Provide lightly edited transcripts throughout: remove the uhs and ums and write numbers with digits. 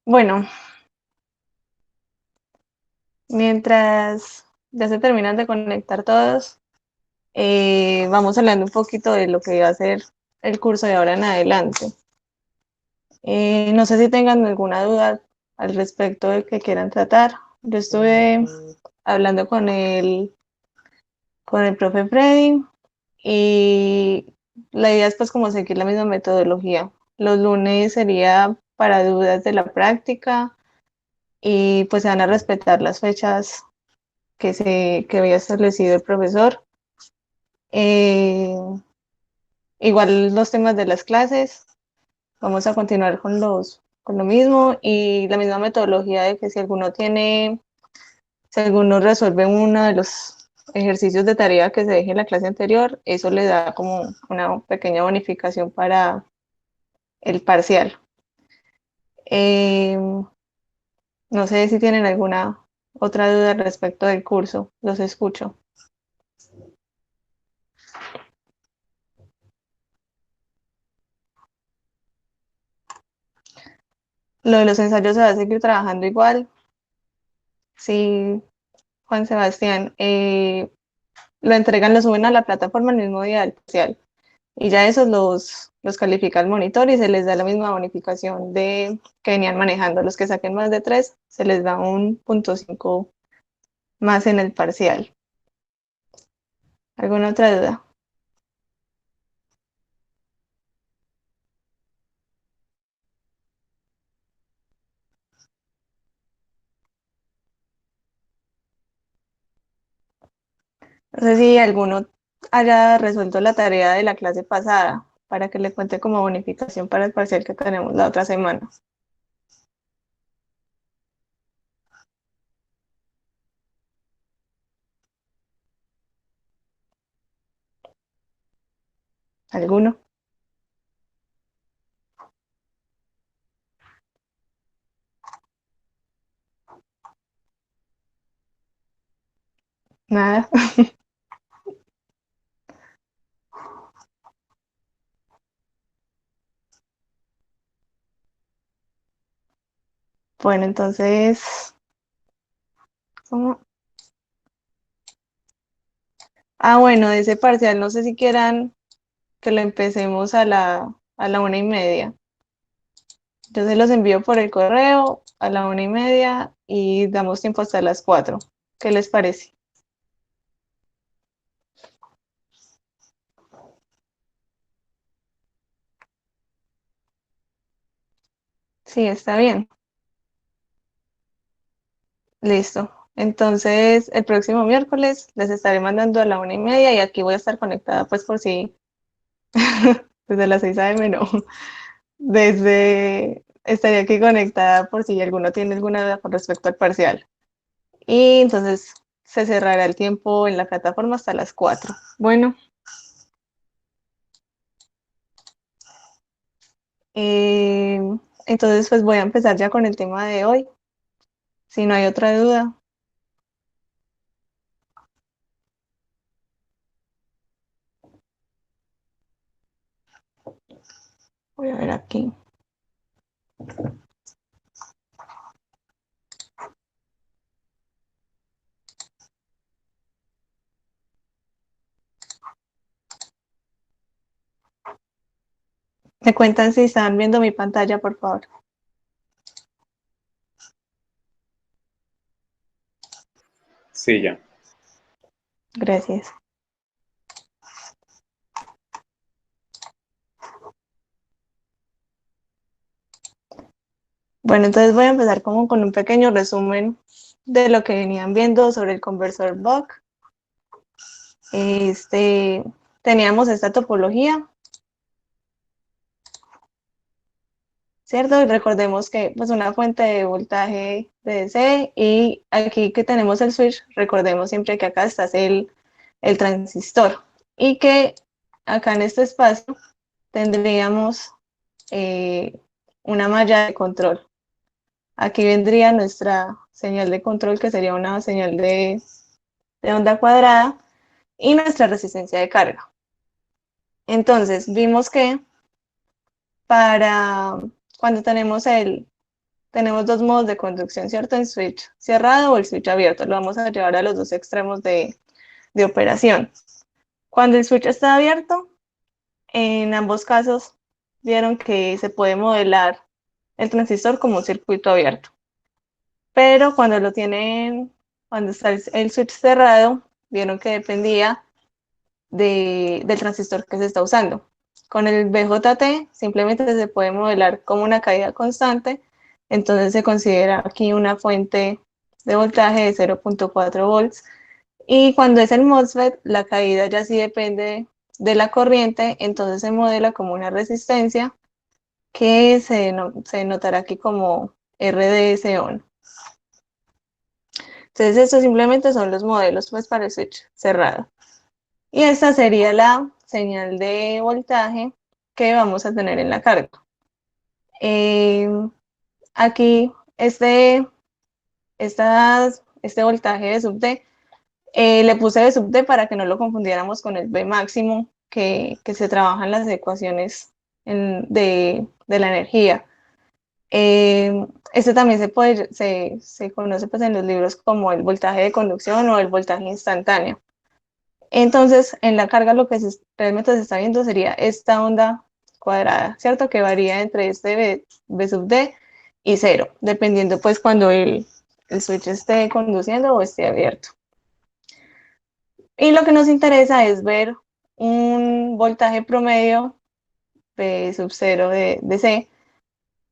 Bueno, mientras ya se terminan de conectar todos, vamos hablando un poquito de lo que va a ser el curso de ahora en adelante. No sé si tengan alguna duda al respecto de que quieran tratar. Yo estuve hablando con el profe Freddy y la idea es pues como seguir la misma metodología. Los lunes sería para dudas de la práctica y pues se van a respetar las fechas que había establecido el profesor. Eh, Igual los temas de las clases, vamos a continuar con lo mismo y la misma metodología de que si alguno resuelve uno de los ejercicios de tarea que se deje en la clase anterior, eso le da como una pequeña bonificación para el parcial. Eh, no sé si tienen alguna otra duda respecto del curso, los escucho. Lo de los ensayos se va a seguir trabajando igual. Sí, Juan Sebastián, lo entregan, lo suben a la plataforma el mismo día del parcial y ya esos los califica el monitor y se les da la misma bonificación de que venían manejando. Los que saquen más de 3 se les da un 0,5 más en el parcial. ¿Alguna otra duda? No sé si alguno haya resuelto la tarea de la clase pasada para que le cuente como bonificación para el parcial que tenemos la otra semana. ¿Alguno? Nada. Bueno, entonces, ¿cómo? Bueno, de ese parcial, no sé si quieran que lo empecemos a la 1:30. Yo se los envío por el correo a la 1:30 y damos tiempo hasta las 4. ¿Qué les parece? Sí, está bien. Listo. Entonces, el próximo miércoles les estaré mandando a la 1:30 y aquí voy a estar conectada, pues por si, desde las 6 a.m. no. Estaría aquí conectada por si alguno tiene alguna duda con respecto al parcial. Y entonces se cerrará el tiempo en la plataforma hasta las 4. Bueno, eh, entonces pues voy a empezar ya con el tema de hoy. Si no hay otra duda, voy a ver aquí. Me cuentan si están viendo mi pantalla, por favor. Sí, ya. Gracias. Bueno, entonces voy a empezar como con un pequeño resumen de lo que venían viendo sobre el conversor Buck. Este, teníamos esta topología, ¿cierto? Y recordemos que pues una fuente de voltaje de DC y aquí que tenemos el switch, recordemos siempre que acá está el transistor y que acá en este espacio tendríamos eh, una malla de control. Aquí vendría nuestra señal de control, que sería una señal de onda cuadrada, y nuestra resistencia de carga. Entonces, vimos que para cuando tenemos tenemos dos modos de conducción, ¿cierto? El switch cerrado o el switch abierto. Lo vamos a llevar a los dos extremos de operación. Cuando el switch está abierto, en ambos casos vieron que se puede modelar el transistor como un circuito abierto. Pero cuando está el switch cerrado, vieron que dependía del transistor que se está usando. Con el BJT simplemente se puede modelar como una caída constante, entonces se considera aquí una fuente de voltaje de 0.4 volts. Y cuando es el MOSFET, la caída ya sí depende de la corriente, entonces se modela como una resistencia que se notará aquí como RDS-ON. Entonces estos simplemente son los modelos pues para el switch cerrado. Y esta sería la señal de voltaje que vamos a tener en la carga. Eh, Aquí este voltaje de sub D, le puse de sub D para que no lo confundiéramos con el V máximo que se trabaja en las ecuaciones de la energía. Este también se conoce pues en los libros como el voltaje de conducción o el voltaje instantáneo. Entonces, en la carga lo que realmente se está viendo sería esta onda cuadrada, ¿cierto? Que varía entre este V sub D y cero, dependiendo pues cuando el switch esté conduciendo o esté abierto. Y lo que nos interesa es ver un voltaje promedio de sub cero de C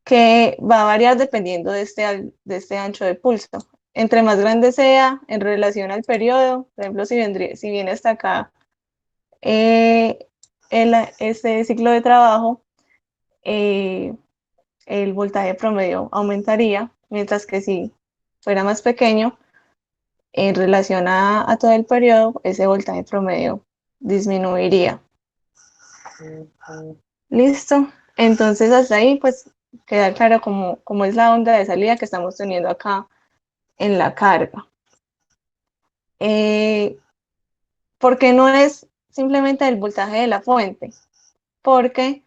que va a variar dependiendo de este ancho de pulso. Entre más grande sea en relación al periodo, por ejemplo, si viene hasta acá eh, este ciclo de trabajo, eh, el voltaje promedio aumentaría, mientras que si fuera más pequeño, en relación a todo el periodo, ese voltaje promedio disminuiría. Listo. Entonces, hasta ahí, pues, queda claro cómo es la onda de salida que estamos teniendo acá en la carga. ¿Por qué no es simplemente el voltaje de la fuente? Porque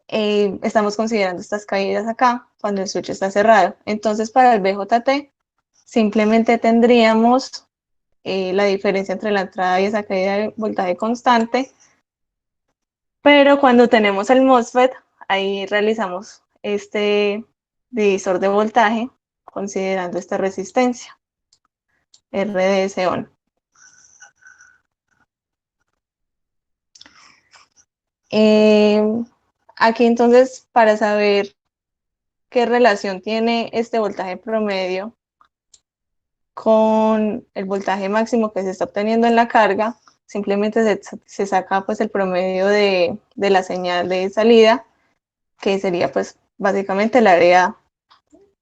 estamos considerando estas caídas acá cuando el switch está cerrado. Entonces, para el BJT, simplemente tendríamos la diferencia entre la entrada y esa caída de voltaje constante, pero cuando tenemos el MOSFET, ahí realizamos este divisor de voltaje considerando esta resistencia, RDS-ON. Aquí entonces, para saber qué relación tiene este voltaje promedio con el voltaje máximo que se está obteniendo en la carga, simplemente se saca pues el promedio de la señal de salida, que sería pues básicamente el área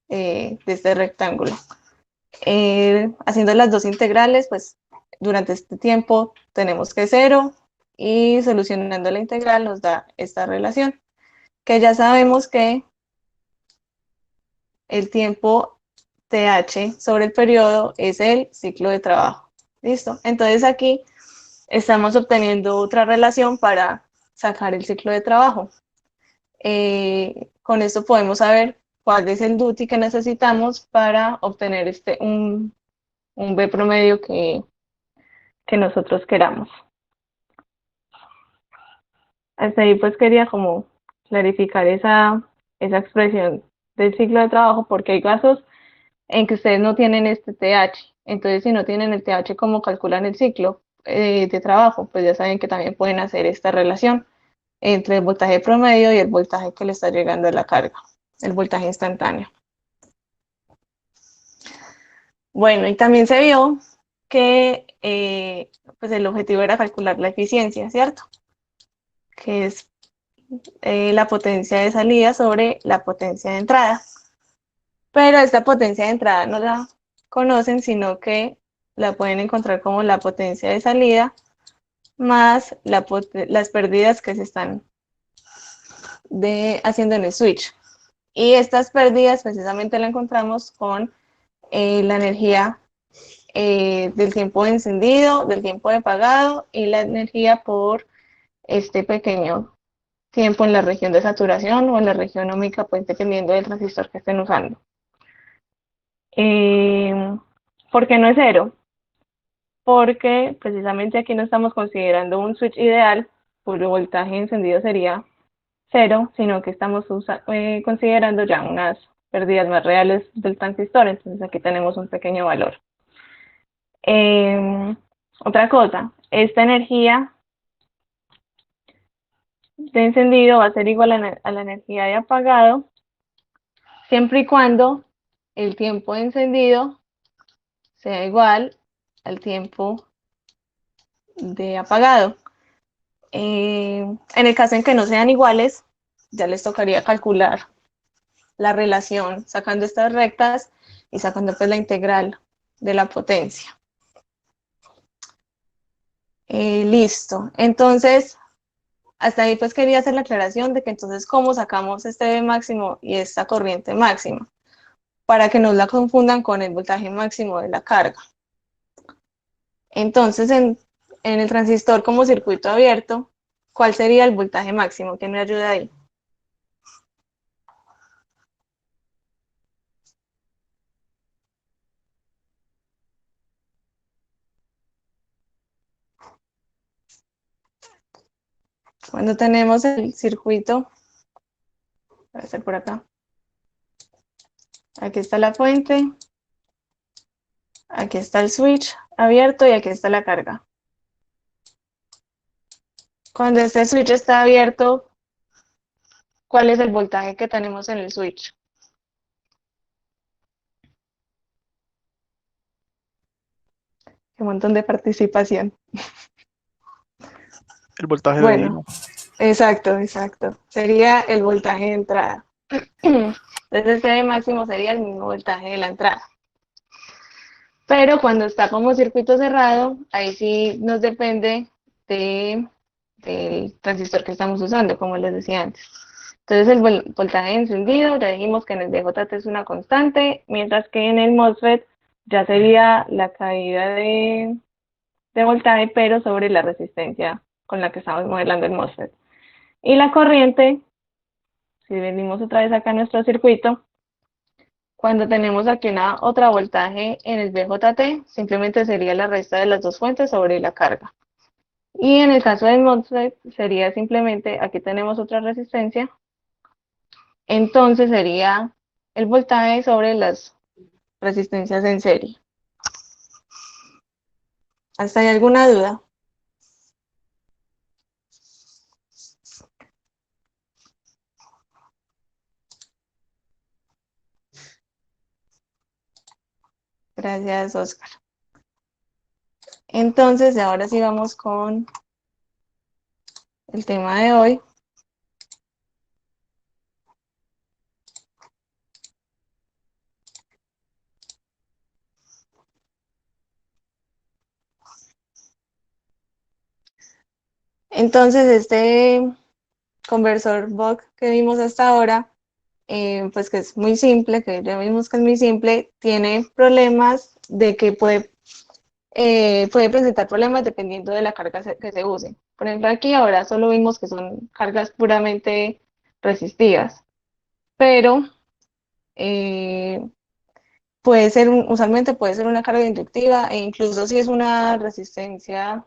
de este rectángulo. Haciendo las dos integrales, pues durante este tiempo tenemos que cero y solucionando la integral nos da esta relación, que ya sabemos que el tiempo TH sobre el periodo es el ciclo de trabajo. ¿Listo? Entonces aquí estamos obteniendo otra relación para sacar el ciclo de trabajo. Con esto podemos saber cuál es el duty que necesitamos para obtener un B promedio que nosotros queramos. Hasta ahí pues quería como clarificar esa expresión del ciclo de trabajo, porque hay casos en que ustedes no tienen este TH. Entonces, si no tienen el TH, ¿cómo calculan el ciclo de trabajo? Pues ya saben que también pueden hacer esta relación entre el voltaje promedio y el voltaje que le está llegando a la carga, el voltaje instantáneo. Bueno, y también se vio que pues el objetivo era calcular la eficiencia, ¿cierto? Que es la potencia de salida sobre la potencia de entrada. Pero esta potencia de entrada no la conocen, sino que la pueden encontrar como la potencia de salida más las pérdidas que se están haciendo en el switch. Y estas pérdidas precisamente la encontramos con la energía del tiempo de encendido, del tiempo de apagado y la energía por este pequeño tiempo en la región de saturación o en la región ómica, pues dependiendo del transistor que estén usando. ¿Por qué no es cero? Porque precisamente aquí no estamos considerando un switch ideal, cuyo voltaje encendido sería cero, sino que estamos considerando ya unas pérdidas más reales del transistor, entonces aquí tenemos un pequeño valor. Otra cosa, esta energía de encendido va a ser igual a la energía de apagado, siempre y cuando el tiempo de encendido sea igual al tiempo de apagado. En el caso en que no sean iguales, ya les tocaría calcular la relación sacando estas rectas y sacando pues la integral de la potencia. Listo. Entonces, hasta ahí pues quería hacer la aclaración de que entonces cómo sacamos este V máximo y esta corriente máxima, para que no la confundan con el voltaje máximo de la carga. Entonces, en el transistor como circuito abierto, ¿cuál sería el voltaje máximo? ¿Quién me ayuda ahí? Cuando tenemos el circuito, voy a hacer por acá. Aquí está la fuente, aquí está el switch abierto y aquí está la carga. Cuando este switch está abierto, ¿cuál es el voltaje que tenemos en el switch? Un montón de participación. El voltaje de Bueno, INO. exacto, exacto. Sería el voltaje de entrada. Entonces este máximo sería el mismo voltaje de la entrada. Pero cuando está como circuito cerrado, ahí sí nos depende del transistor que estamos usando, como les decía antes. Entonces el voltaje encendido, ya dijimos que en el DJT es una constante, mientras que en el MOSFET ya sería la caída de voltaje, pero sobre la resistencia con la que estamos modelando el MOSFET. Y la corriente, si venimos otra vez acá a nuestro circuito, cuando tenemos aquí una otra voltaje en el VJT, simplemente sería la resta de las dos fuentes sobre la carga. Y en el caso del MOSFET sería simplemente, aquí tenemos otra resistencia, entonces sería el voltaje sobre las resistencias en serie. ¿Hasta hay alguna duda? Gracias, Oscar. Entonces, ahora sí vamos con el tema de hoy. Entonces, este conversor Buck que vimos hasta ahora, pues que es muy simple, que ya vimos que es muy simple, tiene problemas de que puede presentar problemas dependiendo de la carga que se use. Por ejemplo, aquí ahora solo vimos que son cargas puramente resistivas, pero usualmente puede ser una carga inductiva e incluso si es una resistencia,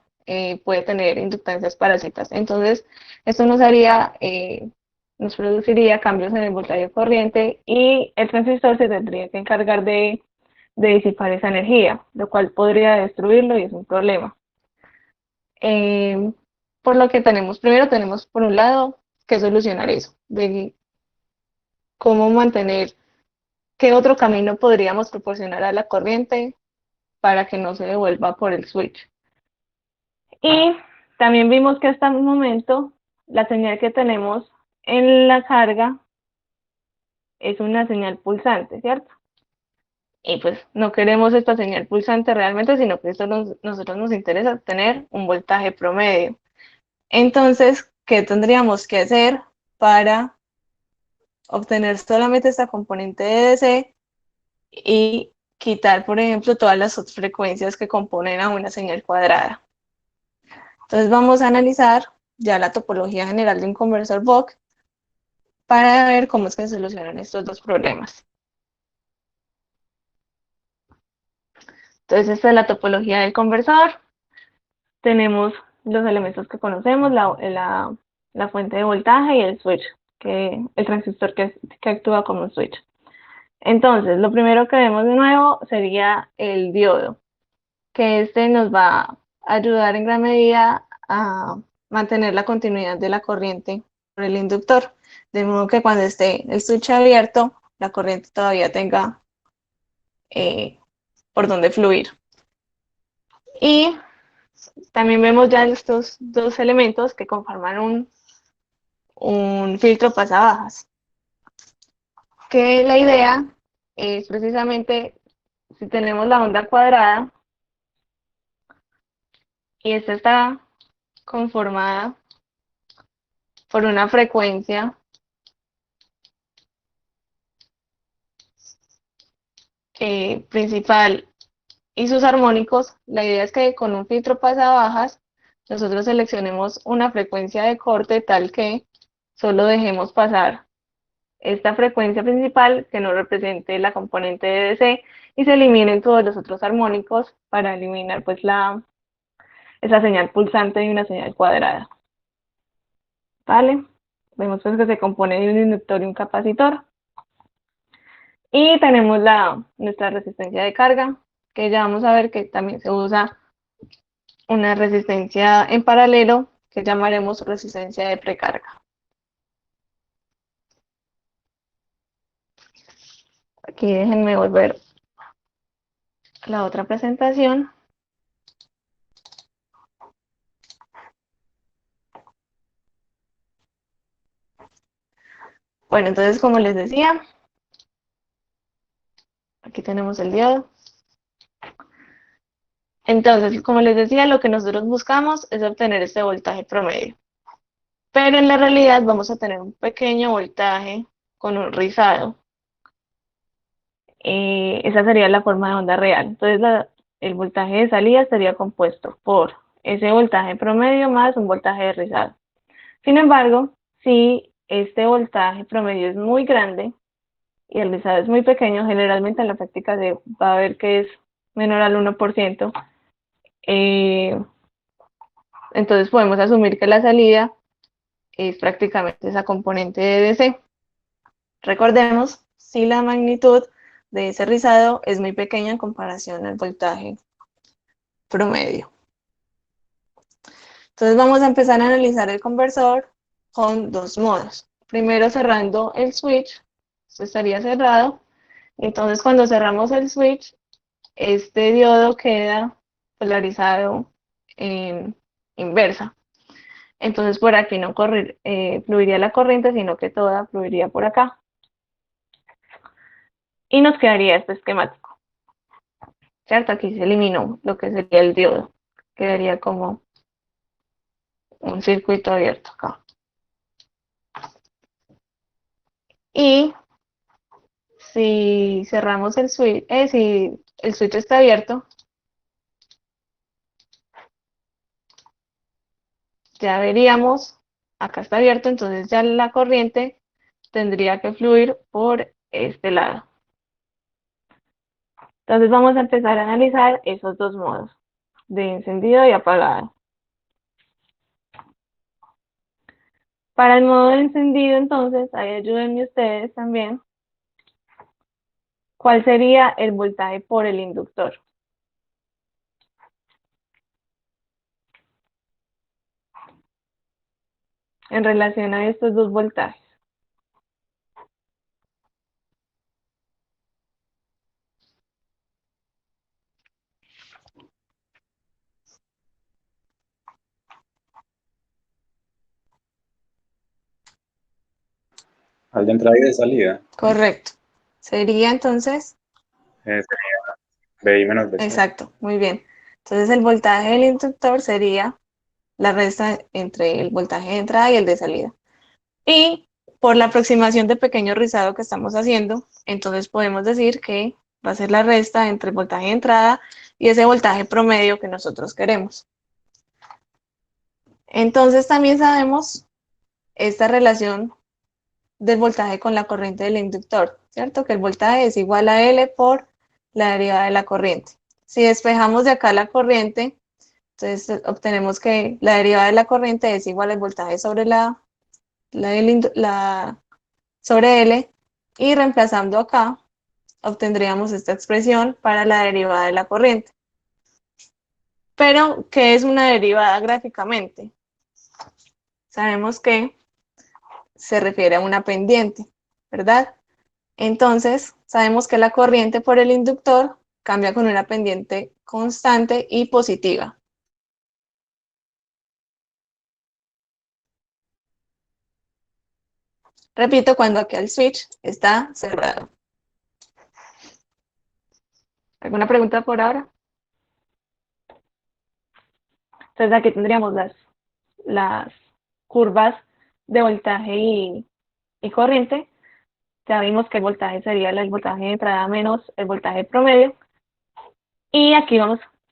puede tener inductancias parásitas. Entonces, esto nos produciría cambios en el voltaje corriente y el transistor se tendría que encargar de disipar esa energía, lo cual podría destruirlo y es un problema. Eh, por lo que primero tenemos por un lado que solucionar eso, de cómo mantener, qué otro camino podríamos proporcionar a la corriente para que no se devuelva por el switch. Y también vimos que hasta el momento la señal que tenemos en la carga es una señal pulsante, ¿cierto? Y pues no queremos esta señal pulsante realmente, sino que nosotros nos interesa tener un voltaje promedio. Entonces, ¿qué tendríamos que hacer para obtener solamente esta componente de DC y quitar, por ejemplo, todas las subfrecuencias que componen a una señal cuadrada? Entonces vamos a analizar ya la topología general de un conversor Buck para ver cómo es que se solucionan estos dos problemas. Entonces, esta es la topología del conversor. Tenemos los elementos que conocemos, la fuente de voltaje y el switch, el transistor que actúa como un switch. Entonces, lo primero que vemos de nuevo sería el diodo, que este nos va a ayudar en gran medida a mantener la continuidad de la corriente por el inductor, de modo que cuando esté el switch abierto, la corriente todavía tenga por donde fluir. Y también vemos ya estos dos elementos que conforman un filtro pasabajas, que la idea es precisamente, si tenemos la onda cuadrada y esta está conformada por una frecuencia principal y sus armónicos, la idea es que con un filtro pasabajas nosotros seleccionemos una frecuencia de corte tal que solo dejemos pasar esta frecuencia principal que no represente la componente de DC y se eliminen todos los otros armónicos para eliminar pues esa señal pulsante y una señal cuadrada. ¿Vale? Vemos pues que se compone de un inductor y un capacitor. Y tenemos nuestra resistencia de carga, que ya vamos a ver que también se usa una resistencia en paralelo que llamaremos resistencia de precarga. Aquí déjenme volver a la otra presentación. Bueno, entonces como les decía, aquí tenemos el diodo. Entonces, como les decía, lo que nosotros buscamos es obtener este voltaje promedio. Pero en la realidad vamos a tener un pequeño voltaje con un rizado. Esa sería la forma de onda real. Entonces, el voltaje de salida estaría compuesto por ese voltaje promedio más un voltaje de rizado. Sin embargo, si este voltaje promedio es muy grande y el rizado es muy pequeño, generalmente en la práctica se va a ver que es menor al 1%. Entonces podemos asumir que la salida es prácticamente esa componente de DC. Recordemos, si la magnitud de ese rizado es muy pequeña en comparación al voltaje promedio. Entonces vamos a empezar a analizar el conversor con dos modos. Primero cerrando el switch, esto estaría cerrado. Entonces cuando cerramos el switch, este diodo queda polarizado en inversa. Entonces por aquí no fluiría la corriente, sino que toda fluiría por acá. Y nos quedaría este esquemático. ¿Cierto? Aquí se eliminó lo que sería el diodo. Quedaría como un circuito abierto acá. Y si cerramos el switch, si el switch está abierto, ya veríamos, acá está abierto, entonces ya la corriente tendría que fluir por este lado. Entonces vamos a empezar a analizar esos dos modos, de encendido y apagado. Para el modo de encendido, entonces, ahí ayúdenme ustedes también. ¿Cuál sería el voltaje por el inductor? En relación a estos dos voltajes. Al de entrada y de salida. Correcto. Sería entonces, Sería BI menos BC. exacto, muy bien. Entonces el voltaje del inductor sería la resta entre el voltaje de entrada y el de salida. Y por la aproximación de pequeño rizado que estamos haciendo, entonces podemos decir que va a ser la resta entre el voltaje de entrada y ese voltaje promedio que nosotros queremos. Entonces también sabemos esta relación del voltaje con la corriente del inductor, ¿cierto? Que el voltaje es igual a L por la derivada de la corriente. si despejamos de acá la corriente, entonces obtenemos que la derivada de la corriente es igual al voltaje sobre sobre L, y reemplazando acá, obtendríamos esta expresión para la derivada de la corriente. Pero, ¿qué es una derivada gráficamente? Sabemos que se refiere a una pendiente, ¿verdad? Entonces, sabemos que la corriente por el inductor cambia con una pendiente constante y positiva. Repito, cuando aquí el switch está cerrado. ¿Alguna pregunta por ahora? Entonces aquí tendríamos las curvas de voltaje y corriente. Ya vimos que el voltaje sería el voltaje de entrada menos el voltaje promedio. Y aquí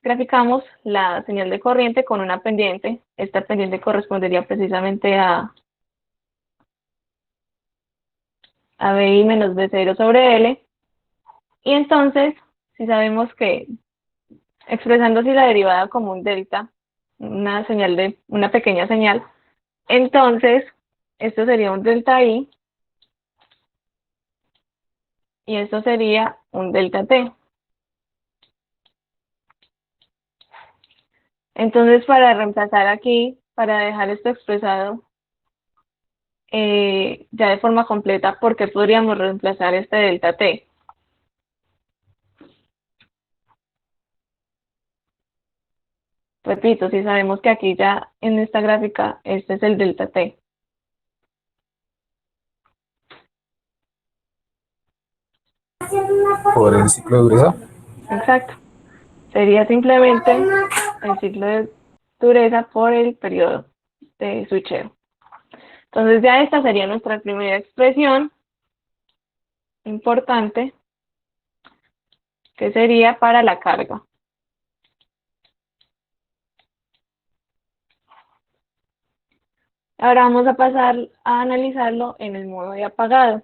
graficamos la señal de corriente con una pendiente. Esta pendiente correspondería precisamente a BI menos B0 sobre L. Y entonces, si sabemos que expresando así la derivada como un delta, una pequeña señal, entonces esto sería un delta I y esto sería un delta T. Entonces, para reemplazar aquí, para dejar esto expresado ya de forma completa, ¿por qué podríamos reemplazar este delta T? Repito, si sabemos que aquí ya en esta gráfica este es el delta T. Por el ciclo de dureza. Exacto. Sería simplemente el ciclo de dureza por el periodo de switcheo. Entonces ya esta sería nuestra primera expresión importante, que sería para la carga. Ahora vamos a pasar a analizarlo en el modo de apagado.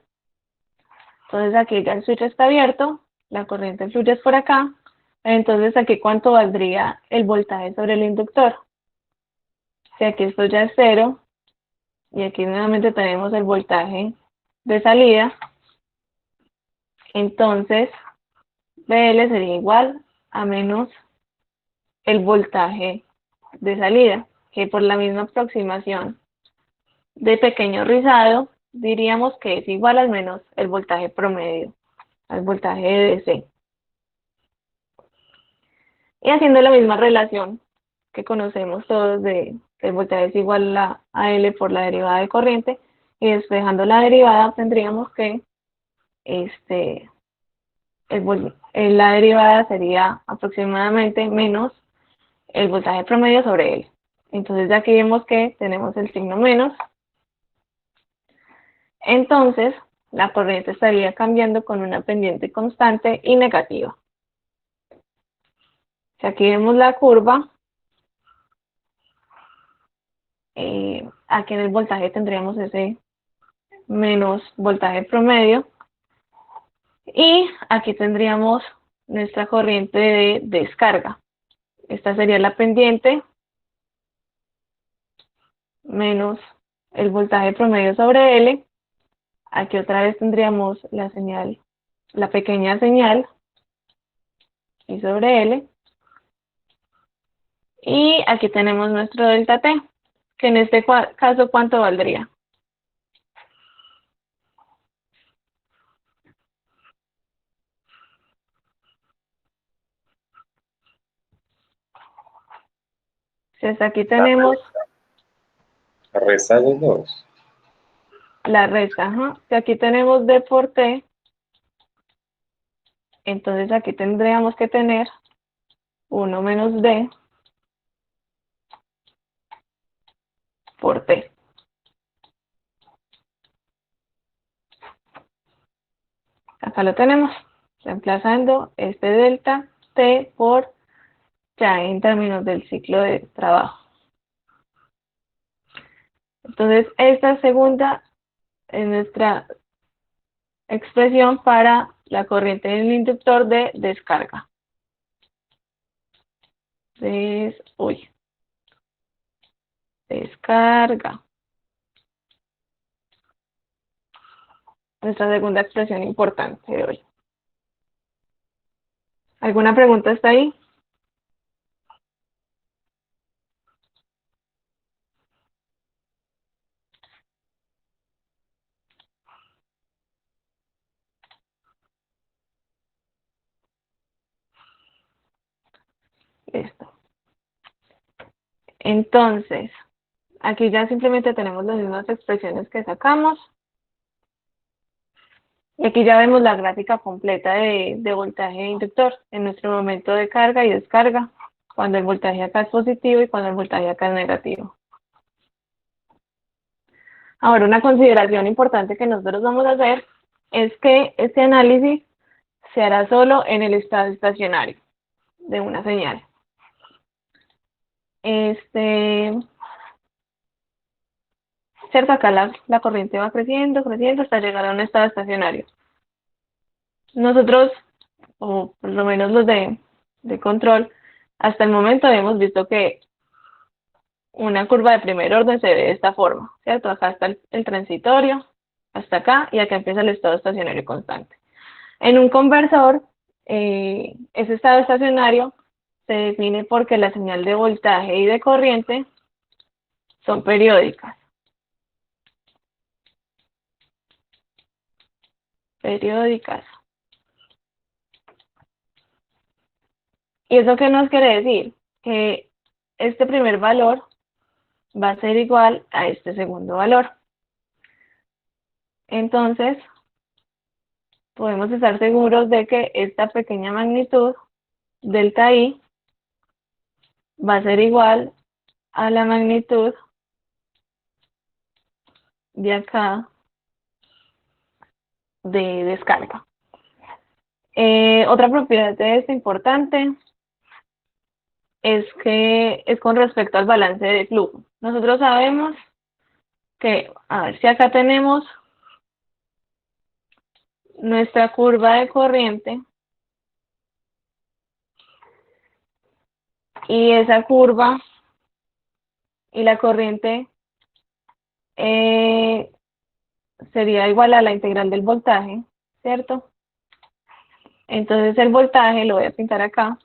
Entonces aquí ya el switch está abierto, la corriente fluye por acá, entonces aquí cuánto valdría el voltaje sobre el inductor. Si aquí esto ya es cero, y aquí nuevamente tenemos el voltaje de salida, entonces BL sería igual a menos el voltaje de salida, que por la misma aproximación de pequeño rizado, diríamos que es igual al menos el voltaje promedio, al voltaje de DC. Y haciendo la misma relación que conocemos todos de que el voltaje es igual a L por la derivada de corriente, y despejando la derivada tendríamos que la derivada sería aproximadamente menos el voltaje promedio sobre L. Entonces ya aquí vemos que tenemos el signo menos. Entonces la corriente estaría cambiando con una pendiente constante y negativa. Si aquí vemos la curva, aquí en el voltaje tendríamos ese menos voltaje promedio. Y aquí tendríamos nuestra corriente de descarga. Esta sería la pendiente menos el voltaje promedio sobre L. Aquí otra vez tendríamos la señal, la pequeña señal, y sobre L. Y aquí tenemos nuestro delta T, que en este caso, ¿cuánto valdría? Si hasta aquí tenemos La resta de los dos. la resta, si aquí tenemos D por T, entonces aquí tendríamos que tener 1 menos D por T. Acá lo tenemos, reemplazando este delta T por ya en términos del ciclo de trabajo. Entonces, esta segunda es nuestra expresión para la corriente del inductor de descarga. Descarga. Nuestra segunda expresión importante de hoy. ¿Alguna pregunta hasta ahí? Listo. Entonces, aquí ya simplemente tenemos las mismas expresiones que sacamos. Y aquí ya vemos la gráfica completa de voltaje de inductor en nuestro momento de carga y descarga, cuando el voltaje acá es positivo y cuando el voltaje acá es negativo. Ahora, una consideración importante que nosotros vamos a hacer es que este análisis se hará solo en el estado estacionario de una señal. Cierto, acá la corriente va creciendo, creciendo hasta llegar a un estado estacionario. Nosotros, o por lo menos los de control, hasta el momento hemos visto que una curva de primer orden se ve de esta forma, ¿cierto? Acá está el transitorio, hasta acá, y acá empieza el estado estacionario constante. En un conversor, ese estado estacionario se define porque la señal de voltaje y de corriente son periódicas. Periódicas. ¿Y eso qué nos quiere decir? Que este primer valor va a ser igual a este segundo valor. Entonces, podemos estar seguros de que esta pequeña magnitud, delta I, va a ser igual a la magnitud de acá de descarga. Otra propiedad de esto importante es que es con respecto al balance de flujo. Nosotros sabemos que, a ver, si acá tenemos nuestra curva de corriente y esa curva y la corriente sería igual a la integral del voltaje, ¿cierto? Entonces el voltaje, lo voy a pintar acá,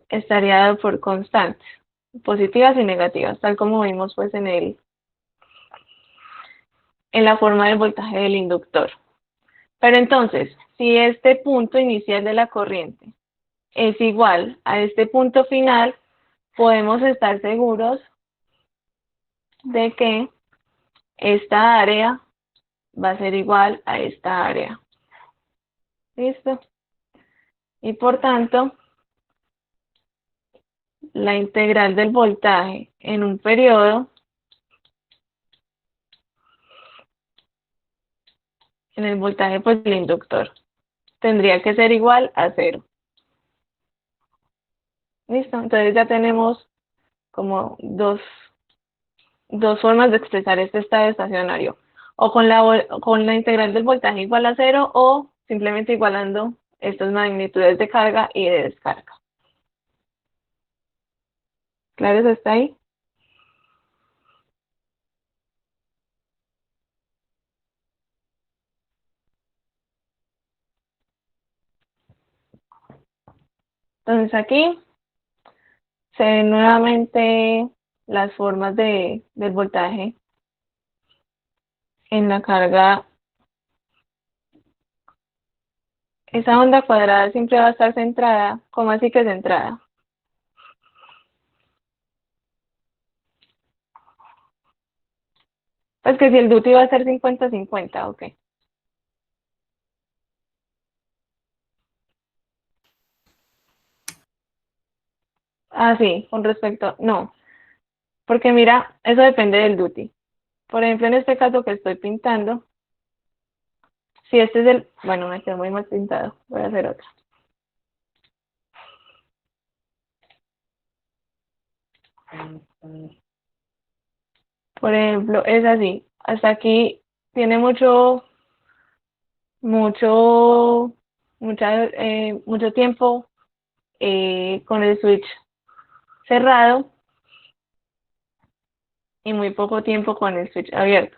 estaría dado por constantes, positivas y negativas, tal como vimos pues en la forma del voltaje del inductor. Pero entonces, si este punto inicial de la corriente es igual a este punto final, podemos estar seguros de que esta área va a ser igual a esta área. ¿Listo? Y por tanto, la integral del voltaje en un periodo, en el voltaje pues del inductor, tendría que ser igual a 0. ¿Listo? Entonces ya tenemos como dos formas de expresar este estado estacionario. O con la integral del voltaje igual a 0 o simplemente igualando estas magnitudes de carga y de descarga. ¿Claro eso está ahí? Entonces aquí se ven nuevamente las formas del voltaje en la carga. Esa onda cuadrada siempre va a estar centrada. ¿Cómo así que centrada? Pues que si el duty va a ser 50-50, ok. Ah, sí, con respecto, no, porque mira, eso depende del duty. Por ejemplo, en este caso que estoy pintando, si este es bueno, me quedó muy mal pintado, voy a hacer otro. Por ejemplo, es así, hasta aquí tiene mucho tiempo con el switch cerrado y muy poco tiempo con el switch abierto.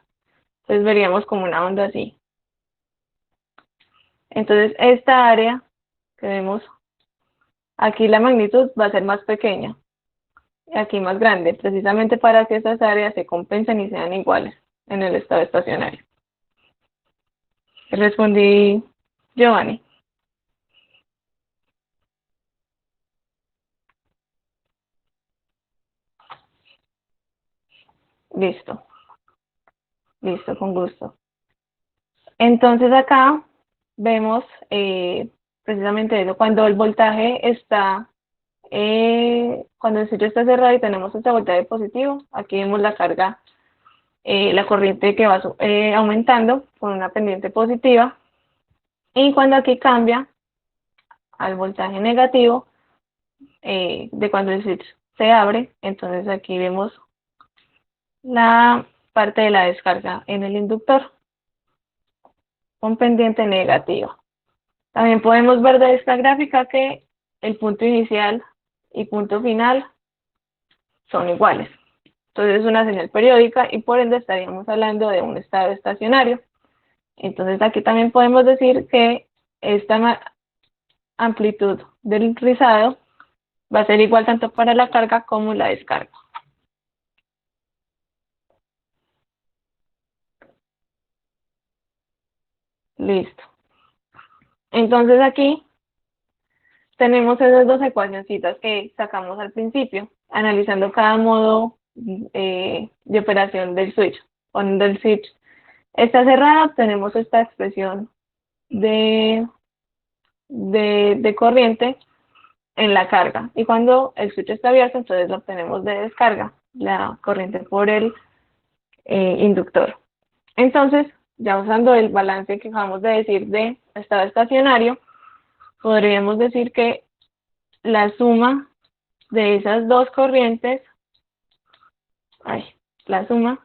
Entonces veríamos como una onda así. Entonces esta área que vemos aquí, la magnitud va a ser más pequeña y aquí más grande, precisamente para que estas áreas se compensen y sean iguales en el estado estacionario. Respondí, Giovanni. Listo, listo, con gusto. Entonces acá vemos precisamente eso, cuando el voltaje está, cuando el switch está cerrado y tenemos este voltaje positivo, aquí vemos la carga, la corriente que va aumentando con una pendiente positiva, y cuando aquí cambia al voltaje negativo, de cuando el switch se abre, entonces aquí vemos la parte de la descarga en el inductor con pendiente negativa. También podemos ver de esta gráfica que el punto inicial y punto final son iguales. Entonces es una señal periódica y por ende estaríamos hablando de un estado estacionario. Entonces aquí también podemos decir que esta amplitud del rizado va a ser igual tanto para la carga como la descarga. Listo. Entonces aquí tenemos esas dos ecuacioncitas que sacamos al principio, analizando cada modo de operación del switch. Cuando el switch está cerrado, tenemos esta expresión de corriente en la carga. Y cuando el switch está abierto, entonces lo obtenemos de descarga, la corriente por el inductor. Entonces, ya usando el balance que acabamos de decir de estado estacionario, podríamos decir que la suma de esas dos corrientes, la suma,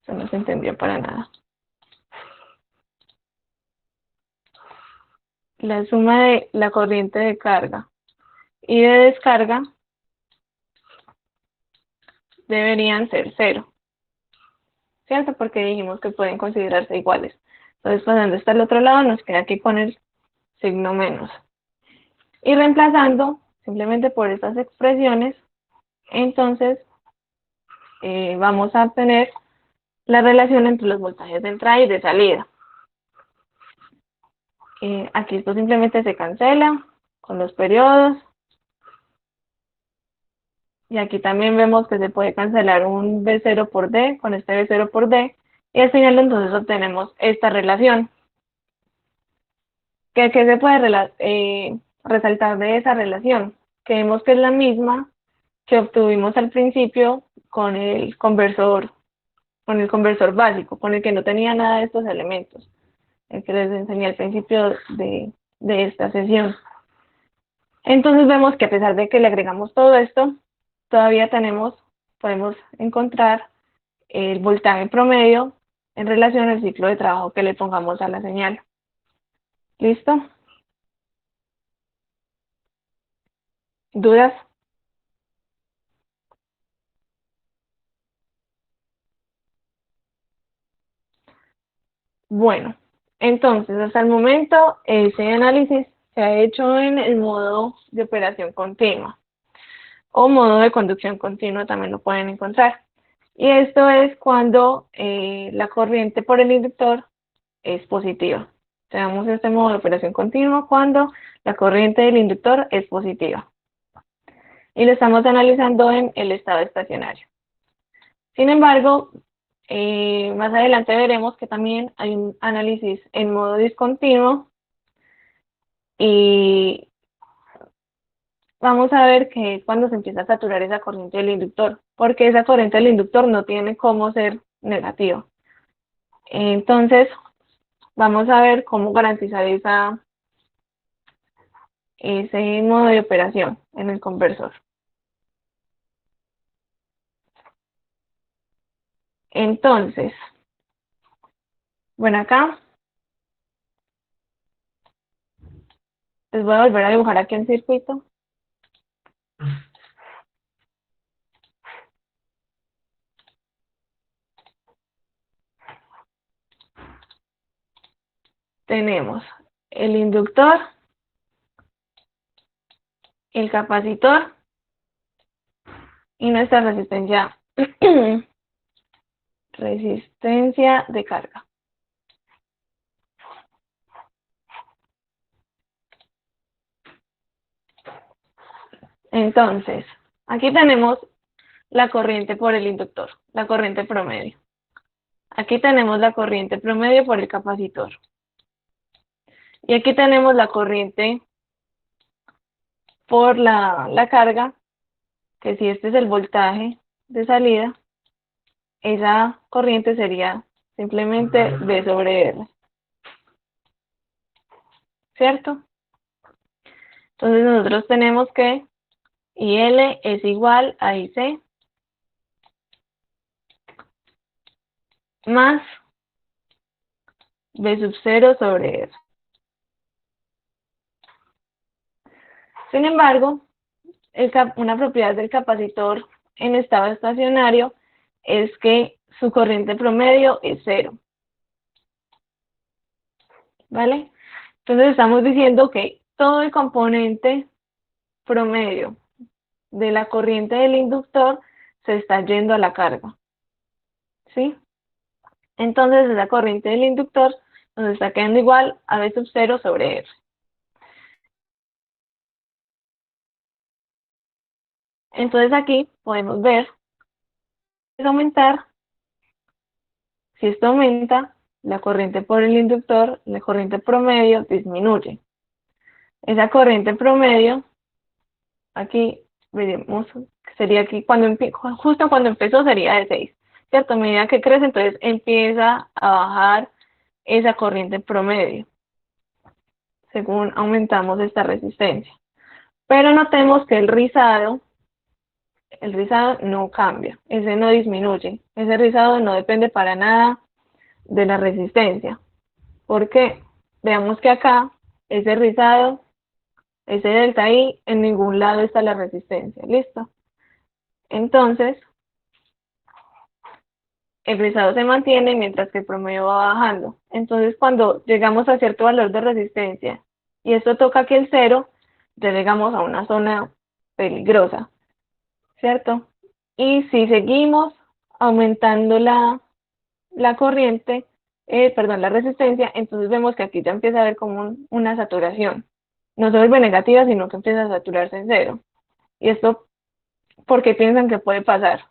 eso no se entendió para nada. La suma de la corriente de carga y de descarga deberían ser cero, ¿cierto? Porque dijimos que pueden considerarse iguales. Entonces, pasando hasta el otro lado, nos queda aquí con el signo menos. Y reemplazando simplemente por estas expresiones, entonces vamos a obtener la relación entre los voltajes de entrada y de salida. Aquí esto simplemente se cancela con los periodos. Y aquí también vemos que se puede cancelar un B0 por D con este B0 por D. Y al final entonces obtenemos esta relación. ¿Qué se puede resaltar de esa relación? Que vemos que es la misma que obtuvimos al principio con el conversor básico, con el que no tenía nada de estos elementos, el que les enseñé al principio de esta sesión. Entonces vemos que a pesar de que le agregamos todo esto, todavía podemos encontrar el voltaje promedio en relación al ciclo de trabajo que le pongamos a la señal. ¿Listo? ¿Dudas? Bueno, entonces hasta el momento ese análisis se ha hecho en el modo de operación continua o modo de conducción continua, también lo pueden encontrar. Y esto es cuando la corriente por el inductor es positiva. Tenemos este modo de operación continua cuando la corriente del inductor es positiva. Y lo estamos analizando en el estado estacionario. Sin embargo, más adelante veremos que también hay un análisis en modo discontinuo y vamos a ver que es cuando se empieza a saturar esa corriente del inductor, porque esa corriente del inductor no tiene cómo ser negativa. Entonces, vamos a ver cómo garantizar ese modo de operación en el conversor. Entonces, bueno, acá Les voy a volver a dibujar aquí el circuito. Tenemos el inductor, el capacitor y nuestra resistencia de carga. Entonces, aquí tenemos la corriente por el inductor, la corriente promedio. Aquí tenemos la corriente promedio por el capacitor. Y aquí tenemos la corriente por la carga, que si este es el voltaje de salida, esa corriente sería simplemente V sobre R. ¿Cierto? Entonces nosotros tenemos que IL es igual a IC más V sub 0 sobre R. Sin embargo, una propiedad del capacitor en estado estacionario es que su corriente promedio es 0. ¿Vale? Entonces estamos diciendo que todo el componente promedio de la corriente del inductor se está yendo a la carga. ¿Sí? Entonces esa corriente del inductor nos está quedando igual a V sub 0 sobre R. Entonces aquí podemos ver, es aumentar, si esto aumenta, la corriente por el inductor, la corriente promedio disminuye. Esa corriente promedio, aquí veremos, sería aquí, justo cuando empezó sería de 6, ¿cierto? A medida que crece, entonces empieza a bajar esa corriente promedio, según aumentamos esta resistencia. Pero notemos que el rizado no cambia, ese no disminuye, ese rizado no depende para nada de la resistencia, porque veamos que acá, ese rizado, ese delta I, en ningún lado está la resistencia, ¿listo? Entonces, el rizado se mantiene mientras que el promedio va bajando. Entonces, cuando llegamos a cierto valor de resistencia y esto toca aquí el 0, ya llegamos a una zona peligrosa, ¿cierto? Y si seguimos aumentando la corriente, la resistencia, entonces vemos que aquí ya empieza a haber como una saturación. No se vuelve negativa, sino que empieza a saturarse en 0. ¿Y esto por qué piensan que puede pasar?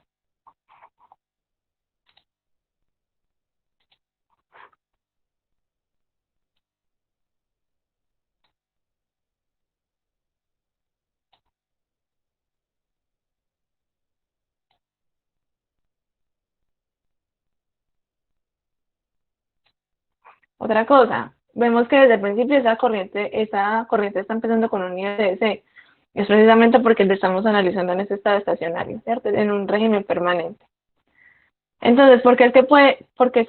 Otra cosa, vemos que desde el principio esa corriente está empezando con un IDC. Es precisamente porque lo estamos analizando en este estado estacionario, ¿cierto? En un régimen permanente. Entonces, ¿por qué es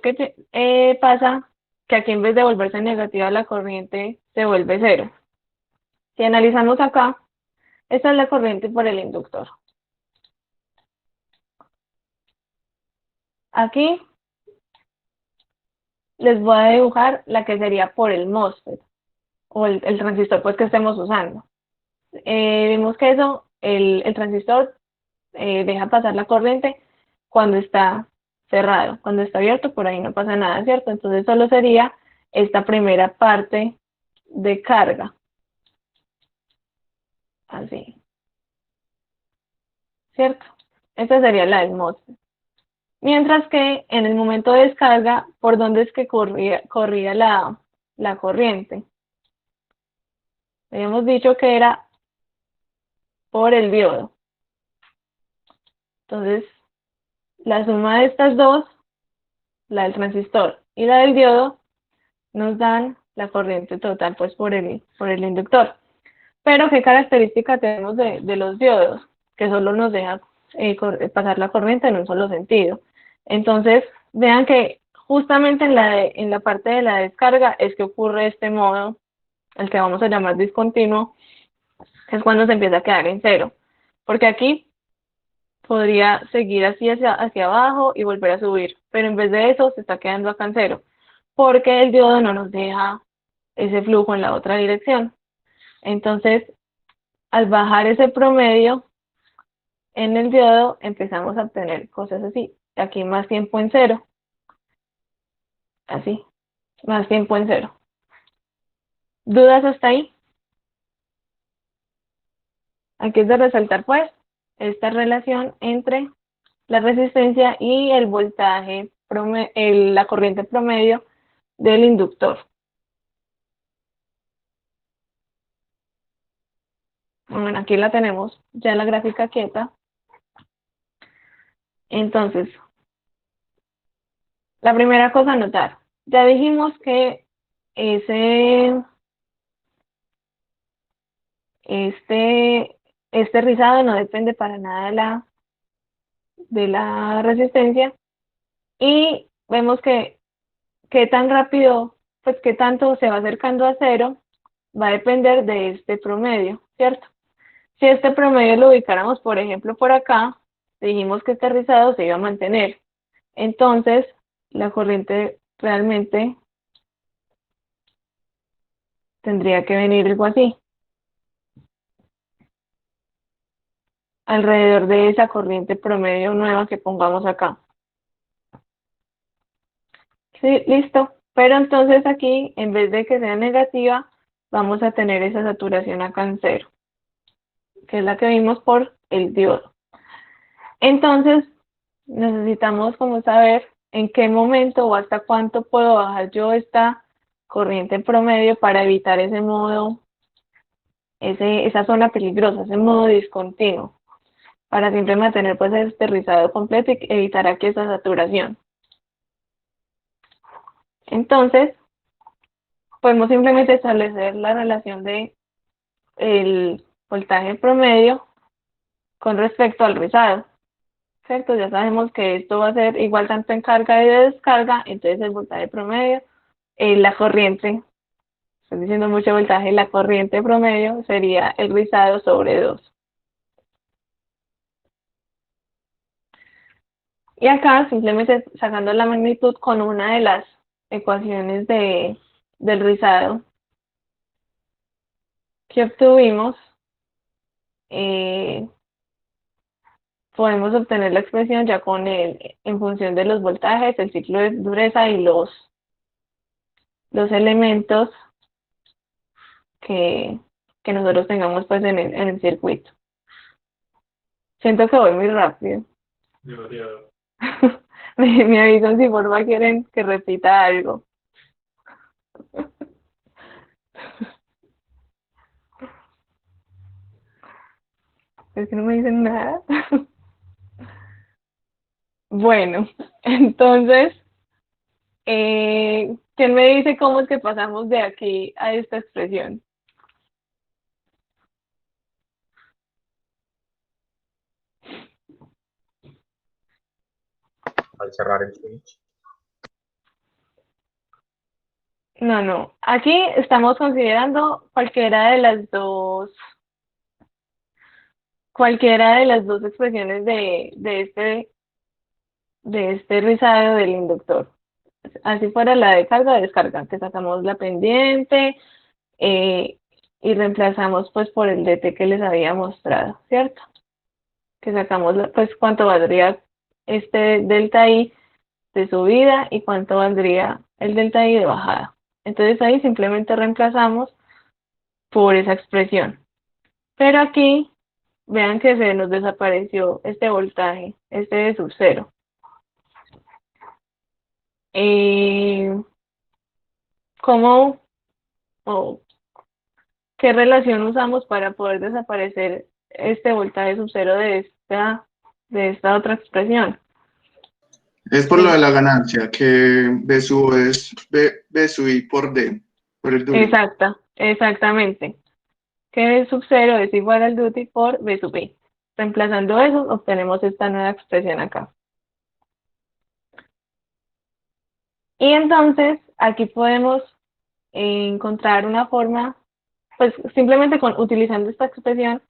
que pasa que aquí en vez de volverse negativa la corriente se vuelve 0? Si analizamos acá, esta es la corriente por el inductor. Aquí les voy a dibujar la que sería por el MOSFET o el transistor pues que estemos usando. Vemos que el transistor deja pasar la corriente cuando está cerrado. Cuando está abierto, por ahí no pasa nada, ¿cierto? Entonces solo sería esta primera parte de carga. Así. ¿Cierto? Esta sería la del MOSFET. Mientras que en el momento de descarga, ¿por dónde es que corría la corriente? Habíamos dicho que era por el diodo. Entonces, la suma de estas dos, la del transistor y la del diodo, nos dan la corriente total pues por el inductor. Pero ¿qué característica tenemos de los diodos? Que solo nos deja pasar la corriente en un solo sentido. Entonces, vean que justamente en la parte de la descarga es que ocurre este modo el que vamos a llamar discontinuo, es cuando se empieza a quedar en cero. Porque aquí podría seguir así hacia abajo y volver a subir, pero en vez de eso se está quedando acá en cero, porque el diodo no nos deja ese flujo en la otra dirección. Entonces, al bajar ese promedio en el diodo, empezamos a obtener cosas así. Aquí más tiempo en cero, así, más tiempo en cero. ¿Dudas hasta ahí? Aquí es de resaltar, pues, esta relación entre la resistencia y el voltaje, la corriente promedio del inductor. Bueno, aquí la tenemos ya la gráfica quieta. Entonces, la primera cosa a notar, ya dijimos que ese, este, este rizado no depende para nada de la resistencia y vemos que qué tan rápido, pues qué tanto se va acercando a cero, va a depender de este promedio, ¿cierto? Si este promedio lo ubicáramos, por ejemplo, por acá, dijimos que este rizado se iba a mantener. Entonces, la corriente realmente tendría que venir algo así, alrededor de esa corriente promedio nueva que pongamos acá. Sí, listo. Pero entonces aquí, en vez de que sea negativa, vamos a tener esa saturación acá en cero, que es la que vimos por el diodo. Entonces, necesitamos como saber en qué momento o hasta cuánto puedo bajar yo esta corriente promedio para evitar ese modo, esa zona peligrosa, ese modo discontinuo, para siempre mantener pues este rizado completo y evitar aquí esa saturación. Entonces, podemos simplemente establecer la relación de el voltaje promedio con respecto al rizado, ¿cierto? Ya sabemos que esto va a ser igual tanto en carga y de descarga, entonces el voltaje promedio, la corriente, estoy diciendo mucho voltaje, la corriente promedio sería el rizado sobre 2. Y acá simplemente sacando la magnitud con una de las ecuaciones del rizado que obtuvimos, eh, podemos obtener la expresión ya con en función de los voltajes, el ciclo de dureza y los elementos que, que nosotros tengamos pues en el circuito. Siento que voy muy rápido. Demasiado. Me avisan si por favor quieren que repita algo. Es que no me dicen nada. Bueno, entonces, ¿quién me dice cómo es que pasamos de aquí a esta expresión? Al cerrar el switch. No, no. Aquí estamos considerando cualquiera de las dos expresiones de este rizado del inductor. Así fuera la de carga o descarga, que sacamos la pendiente eh, y reemplazamos pues por el DT que les había mostrado, ¿cierto? Que sacamos pues cuánto valdría este delta I de subida y cuánto valdría el delta I de bajada. Entonces ahí simplemente reemplazamos por esa expresión. Pero aquí vean que se nos desapareció este voltaje, este de sub cero. ¿Cómo o qué relación usamos para poder desaparecer este voltaje sub cero de esta otra expresión? Es por lo de la ganancia, que B sub O es B sub I por D, por el duty. Exactamente. Que B sub cero es igual al duty por B sub I. Reemplazando eso, obtenemos esta nueva expresión acá. Y entonces, aquí podemos encontrar una forma pues simplemente utilizando esta expresión,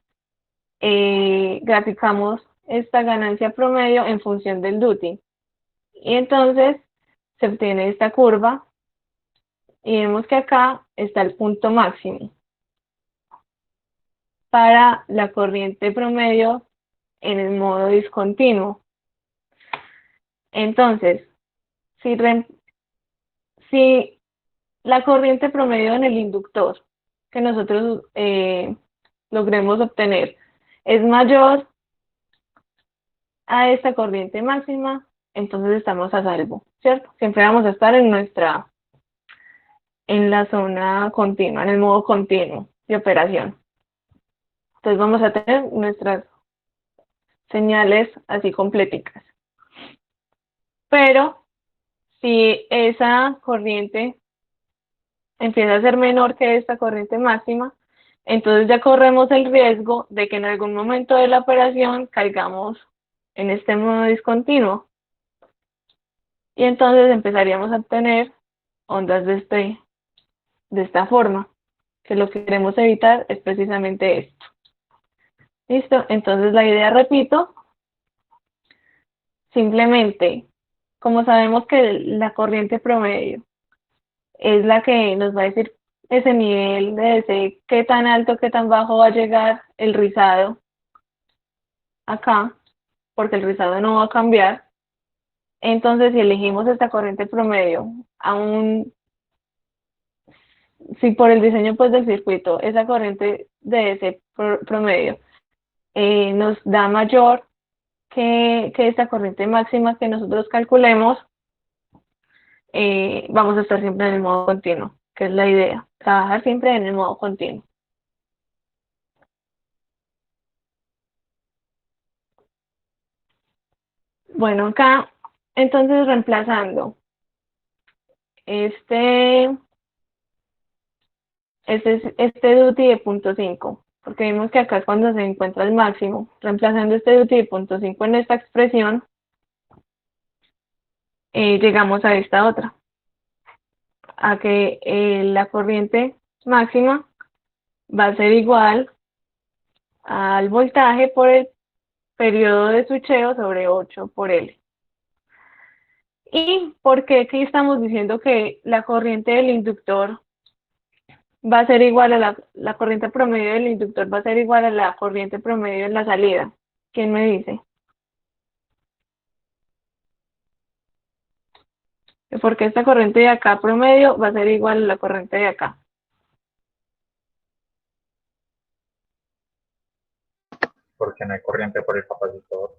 graficamos esta ganancia promedio en función del duty. Y entonces se obtiene esta curva y vemos que acá está el punto máximo para la corriente promedio en el modo discontinuo. Entonces, si la corriente promedio en el inductor que nosotros logremos obtener es mayor a esta corriente máxima, entonces estamos a salvo, ¿cierto? Siempre vamos a estar en la zona continua, en el modo continuo de operación. Entonces vamos a tener nuestras señales así completicas. Pero si esa corriente empieza a ser menor que esta corriente máxima, entonces ya corremos el riesgo de que en algún momento de la operación caigamos en este modo discontinuo. Y entonces empezaríamos a tener ondas de esta forma, que lo que queremos evitar es precisamente esto. ¿Listo? Entonces la idea, repito, simplemente, como sabemos que la corriente promedio es la que nos va a decir ese nivel de ese qué tan alto, qué tan bajo va a llegar el rizado acá, porque el rizado no va a cambiar. Entonces, si elegimos esta corriente promedio, si por el diseño pues del circuito, esa corriente de ese promedio nos da mayor que esta corriente máxima que nosotros calculemos, vamos a estar siempre en el modo continuo, que es la idea, trabajar siempre en el modo continuo. Bueno, acá, entonces reemplazando este duty de 0.5, porque vimos que acá es cuando se encuentra el máximo, reemplazando este duty de 0.5 en esta expresión, llegamos a esta otra, a que la corriente máxima va a ser igual al voltaje por el periodo de switcheo sobre 8 por L. ¿Y por qué aquí estamos diciendo que la corriente del inductor va a ser igual a la corriente promedio del inductor va a ser igual a la corriente promedio en la salida? ¿Quién me dice? Porque esta corriente de acá promedio va a ser igual a la corriente de acá. Porque no hay corriente por el capacitor.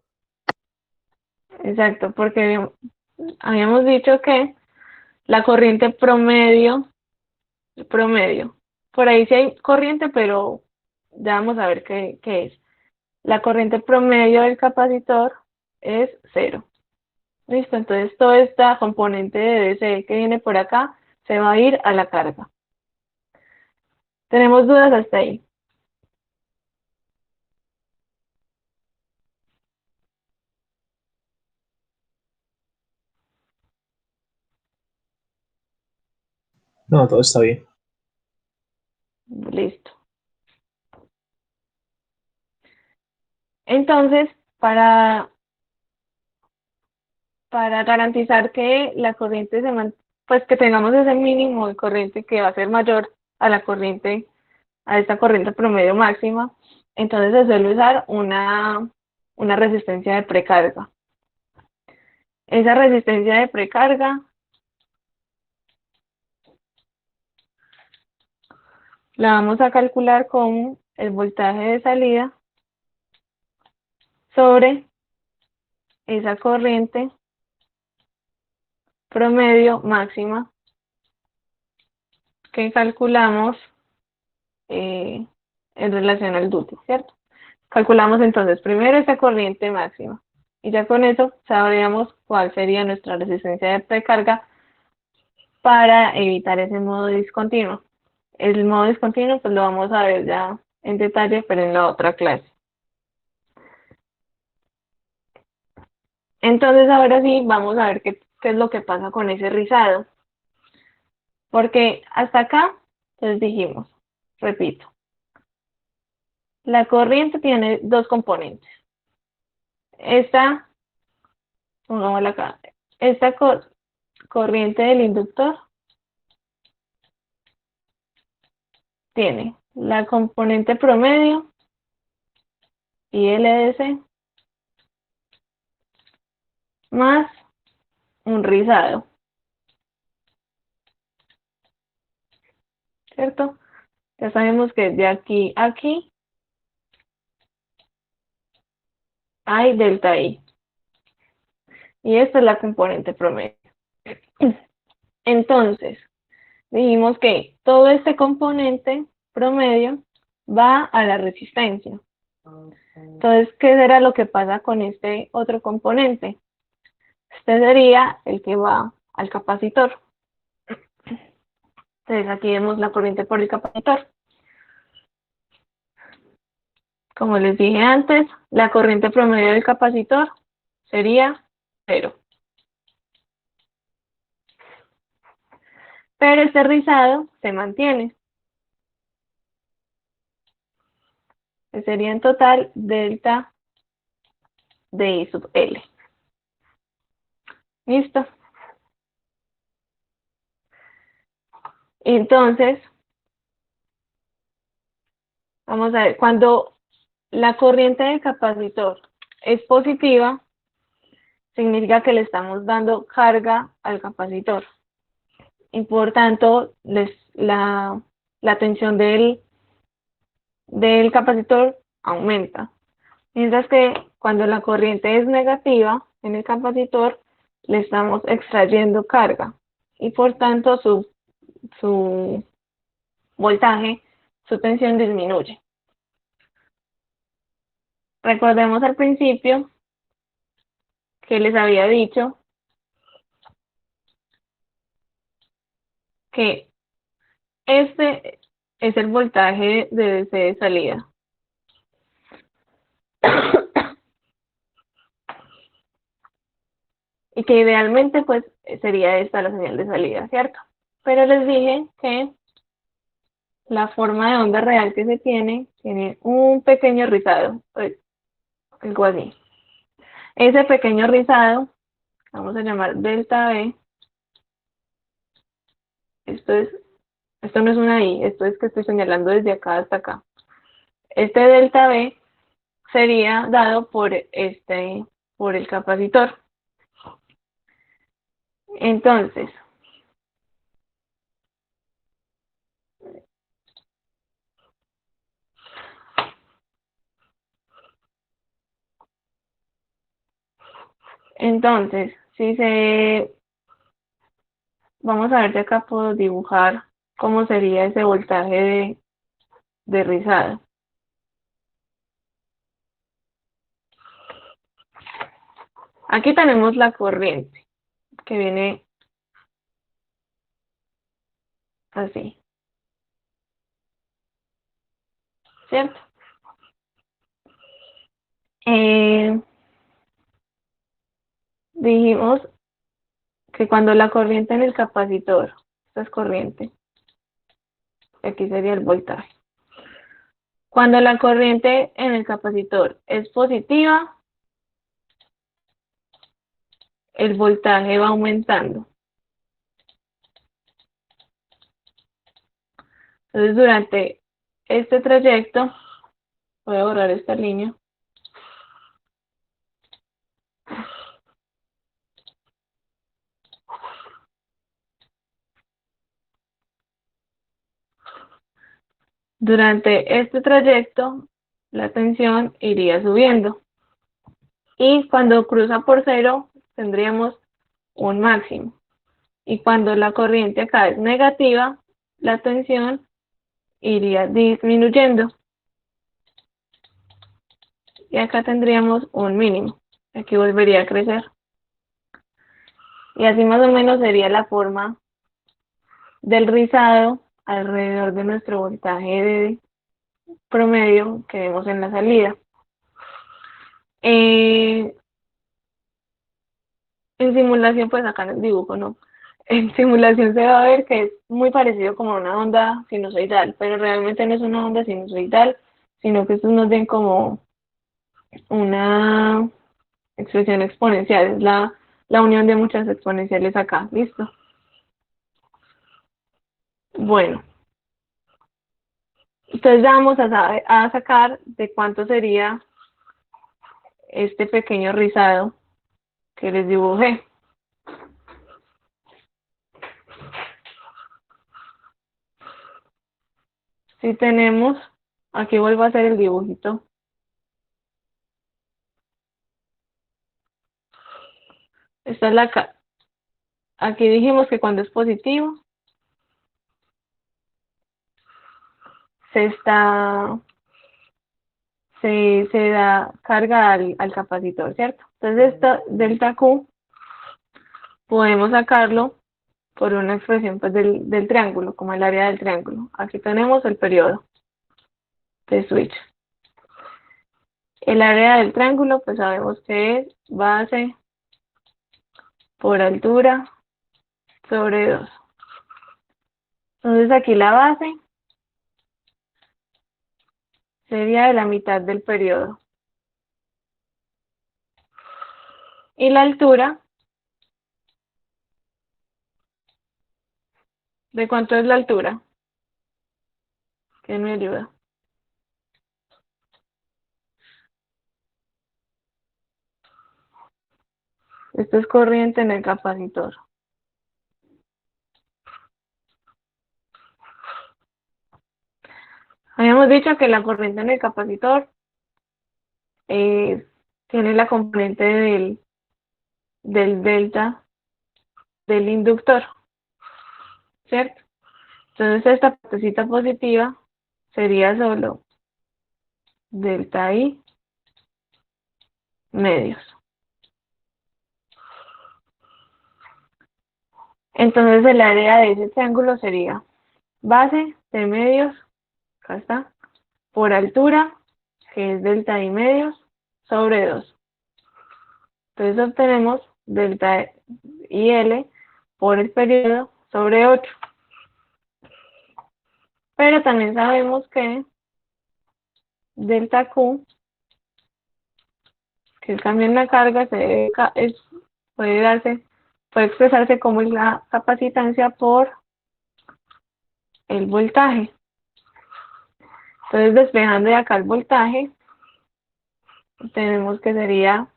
Exacto, porque habíamos dicho que la corriente promedio, por ahí sí hay corriente, pero ya vamos a ver qué es. La corriente promedio del capacitor es 0. Listo, entonces toda esta componente de DC que viene por acá se va a ir a la carga. ¿Tenemos dudas hasta ahí? No, todo está bien. Listo. Entonces, para garantizar que la corriente pues que tengamos ese mínimo de corriente que va a ser mayor a a esta corriente promedio máxima, entonces se suele usar una resistencia de precarga. Esa resistencia de precarga la vamos a calcular con el voltaje de salida sobre esa corriente promedio máxima que calculamos en relación al duty, ¿cierto? Calculamos entonces primero esa corriente máxima y ya con eso sabríamos cuál sería nuestra resistencia de precarga para evitar ese modo discontinuo. El modo discontinuo pues lo vamos a ver ya en detalle, pero en la otra clase. Entonces ahora sí vamos a ver qué es lo que pasa con ese rizado. Porque hasta acá, entonces dijimos, repito. La corriente tiene dos componentes. Esta, pongámosla acá, esta corriente del inductor tiene la componente promedio y LDC más un rizado, ¿cierto? Ya sabemos que de aquí a aquí hay delta I. Y esta es la componente promedio. Entonces, dijimos que todo este componente promedio va a la resistencia. Entonces, ¿qué será lo que pasa con este otro componente? Este sería el que va al capacitor. Entonces, aquí vemos la corriente por el capacitor. Como les dije antes, la corriente promedio del capacitor sería 0. Pero este rizado se mantiene. Que sería en total delta de I sub L. ¿Listo? Entonces, vamos a ver, cuando la corriente del capacitor es positiva, significa que le estamos dando carga al capacitor. Y por tanto, la tensión del capacitor aumenta. Mientras que cuando la corriente es negativa en el capacitor, le estamos extrayendo carga. Y por tanto, su voltaje, su tensión disminuye. Recordemos al principio que les había dicho que este es el voltaje de DC de salida. Y que idealmente pues sería esta la señal de salida, ¿cierto? Pero les dije que la forma de onda real que se tiene un pequeño rizado, pues, algo así. Ese pequeño rizado, vamos a llamar delta B. Esto no es una I, esto es que estoy señalando desde acá hasta acá. Este delta B sería dado por el capacitor. Entonces, vamos a ver si acá puedo dibujar cómo sería ese voltaje de rizado. Aquí tenemos la corriente que viene así, ¿cierto? Dijimos que cuando la corriente en el capacitor, esta es corriente, aquí sería el voltaje. Cuando la corriente en el capacitor es positiva, el voltaje va aumentando. Entonces, durante este trayecto, voy a borrar esta línea. Durante este trayecto, la tensión iría subiendo. Y cuando cruza por cero, tendríamos un máximo. Y cuando la corriente acá es negativa, la tensión iría disminuyendo. Y acá tendríamos un mínimo. Aquí volvería a crecer. Y así más o menos sería la forma del rizado alrededor de nuestro voltaje de promedio que vemos en la salida. En simulación, pues acá en el dibujo, ¿no? en simulación se va a ver que es muy parecido como a una onda sinusoidal, pero realmente no es una onda sinusoidal, sino que esto nos den como una expresión exponencial, es la unión de muchas exponenciales acá, ¿listo? Bueno, entonces ya vamos a sacar de cuánto sería este pequeño rizado que les dibujé. Si tenemos, aquí vuelvo a hacer el dibujito. Esta es aquí dijimos que cuando es positivo, se da carga al capacitor, ¿cierto? Entonces, esta delta Q podemos sacarlo por una expresión pues, del triángulo, como el área del triángulo. Aquí tenemos el periodo de switch. El área del triángulo, pues sabemos que es base por altura sobre 2. Entonces, aquí la base sería de la mitad del periodo. Y la altura, ¿de cuánto es la altura? ¿Quién me ayuda? Esto es corriente en el capacitor. Habíamos dicho que la corriente en el capacitor tiene la componente del delta del inductor, ¿cierto? Entonces esta partecita positiva sería solo delta I medios. Entonces el área de ese triángulo sería base de medios, acá está, por altura, que es delta I medios, sobre 2. Entonces obtenemos delta IL por el periodo sobre 8. Pero también sabemos que delta Q, que el cambio en la carga puede expresarse como la capacitancia por el voltaje. Entonces, despejando de acá el voltaje, tenemos que sería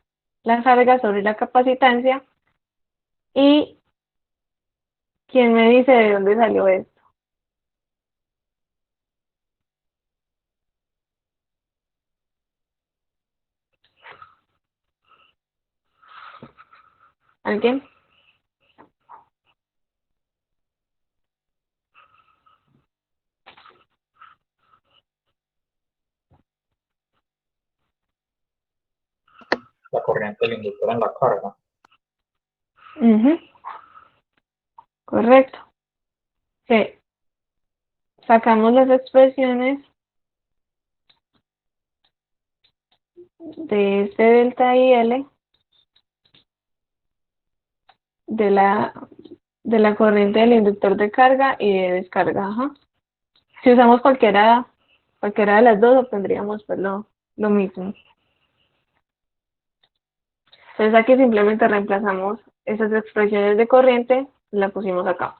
la carga sobre la capacitancia. ¿Y quién me dice de dónde salió esto? ¿Alguien? La corriente del inductor en la carga. Correcto. Sí. Sacamos las expresiones de este delta IL de la corriente del inductor de carga y de descarga. Ajá. Si usamos cualquiera de las dos, obtendríamos pues lo mismo. Entonces aquí simplemente reemplazamos esas expresiones de corriente, la pusimos acá.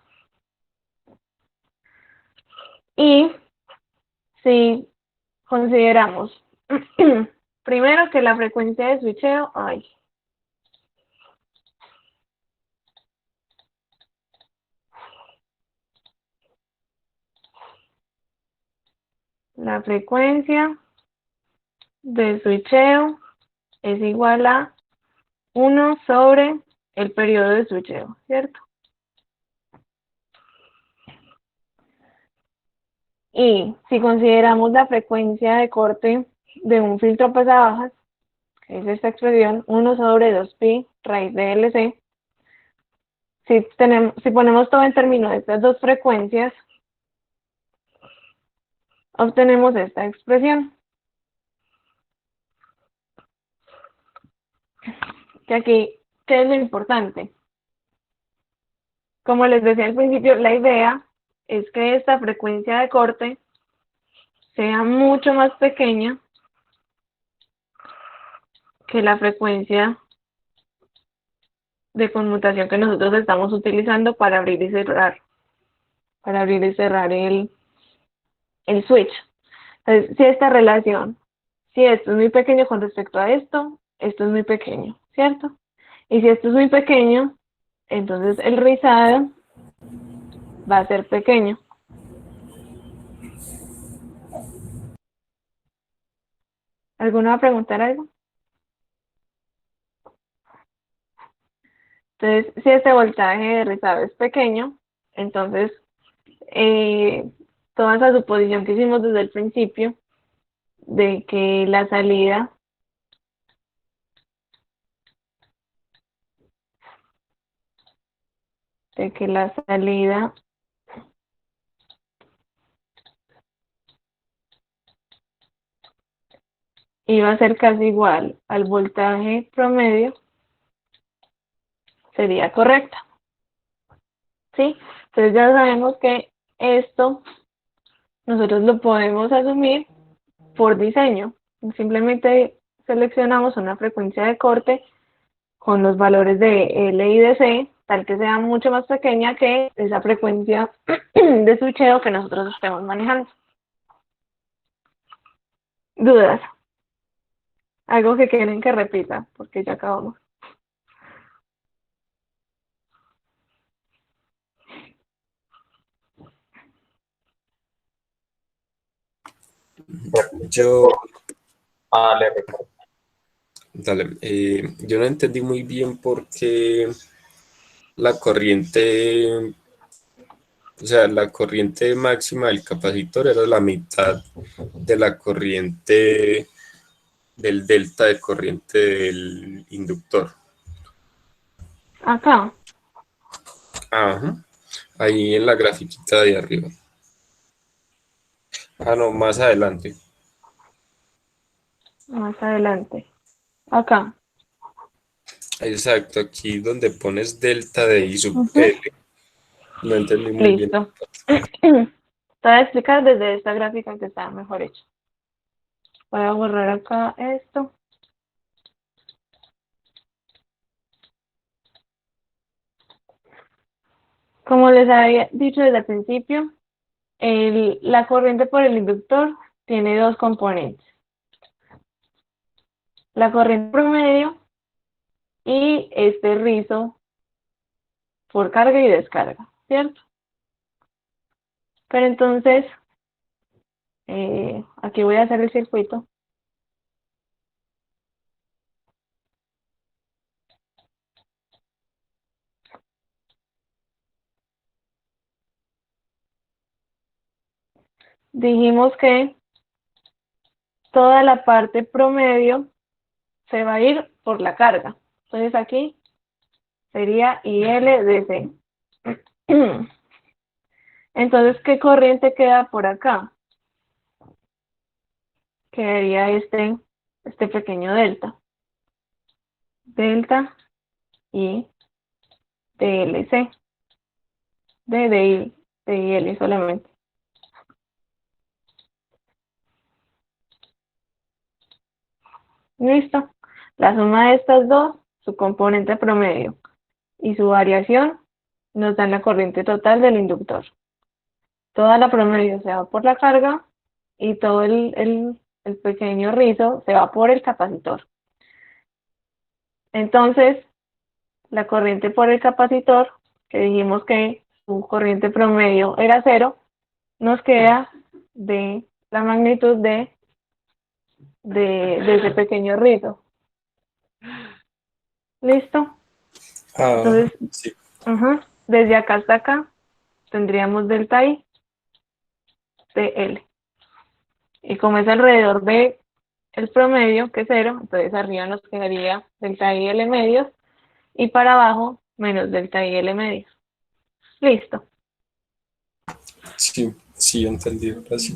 Y si consideramos primero que la frecuencia de switcheo, la frecuencia de switcheo es igual a 1 sobre el periodo de switcheo, ¿cierto? Y si consideramos la frecuencia de corte de un filtro pasabajas, que es esta expresión, 1 sobre 2pi raíz de LC, si ponemos todo en términos de estas dos frecuencias, obtenemos esta expresión. Que aquí, ¿qué es lo importante? como les decía al principio, la idea es que esta frecuencia de corte sea mucho más pequeña que la frecuencia de conmutación que nosotros estamos utilizando para abrir y cerrar, el switch. Entonces, si esta relación, si esto es muy pequeño con respecto a esto es muy pequeño, ¿cierto? Y si esto es muy pequeño, entonces el rizado va a ser pequeño. ¿Alguno va a preguntar algo? Entonces, si este voltaje de rizado es pequeño, entonces toda esa suposición que hicimos desde el principio de que la salida iba a ser casi igual al voltaje promedio sería correcta, ¿sí? Entonces ya sabemos que esto nosotros lo podemos asumir por diseño. Simplemente seleccionamos una frecuencia de corte con los valores de L y de C, tal que sea mucho más pequeña que esa frecuencia de switcheo que nosotros estemos manejando. ¿Dudas? Algo que quieren que repita, porque ya acabamos. Yo, Le recuerdo. dale, yo no entendí muy bien por qué la corriente, o sea, la corriente máxima del capacitor era la mitad de la corriente del delta de corriente del inductor. Acá. Ajá, ahí en la grafiquita de arriba. Ah, no, más adelante. Más adelante. Acá. Exacto, aquí donde pones delta de I sub Ujú. L. No entendí muy bien. Listo. Te voy a explicar desde esta gráfica que está mejor hecha. Voy a borrar acá esto. Como les había dicho desde el principio, la corriente por el inductor tiene dos componentes. La corriente promedio y este rizo por carga y descarga, ¿cierto? Pero entonces, aquí voy a hacer el circuito. Dijimos que toda la parte promedio se va a ir por la carga. Entonces aquí sería ILDC. Entonces, ¿qué corriente queda por acá? Quedaría este pequeño delta. Delta y DLC. De IL solamente. Listo. La suma de estas dos, su componente promedio y su variación, nos dan la corriente total del inductor. Toda la promedio se va por la carga y todo el pequeño rizo se va por el capacitor. Entonces, la corriente por el capacitor, que dijimos que su corriente promedio era 0, nos queda de la magnitud de ese pequeño rizo. ¿Listo? Ah, Entonces, sí. desde acá hasta acá tendríamos delta I de L. Y como es alrededor de el promedio, que es 0, entonces arriba nos quedaría delta I L medios y para abajo menos delta I L medios. Listo. Sí, sí, entendí, ahora sí.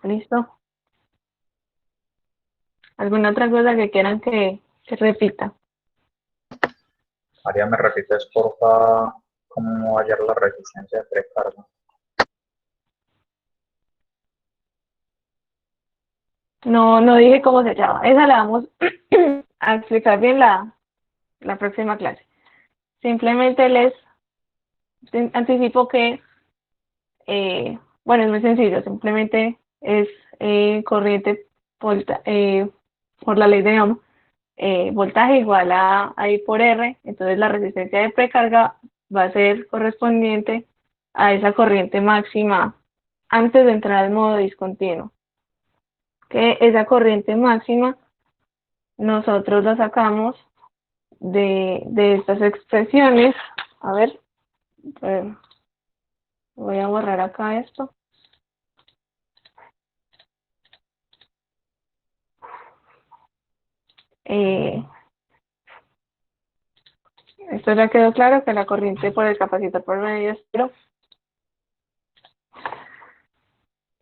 Listo. ¿Alguna otra cosa que quieran que repita? María, ¿me repites, porfa, cómo hallar la resistencia de precarga. No, no dije cómo se llama. Esa la vamos a explicar bien la próxima clase. Simplemente les anticipo que, bueno, es muy sencillo. Simplemente es corriente por la ley de Ohm, voltaje igual a I por R. Entonces la resistencia de precarga va a ser correspondiente a esa corriente máxima antes de entrar al modo discontinuo. Que esa corriente máxima nosotros la sacamos de estas expresiones. A ver, voy a borrar acá esto. Esto ya quedó claro, que la corriente por el capacitor por medio es cero.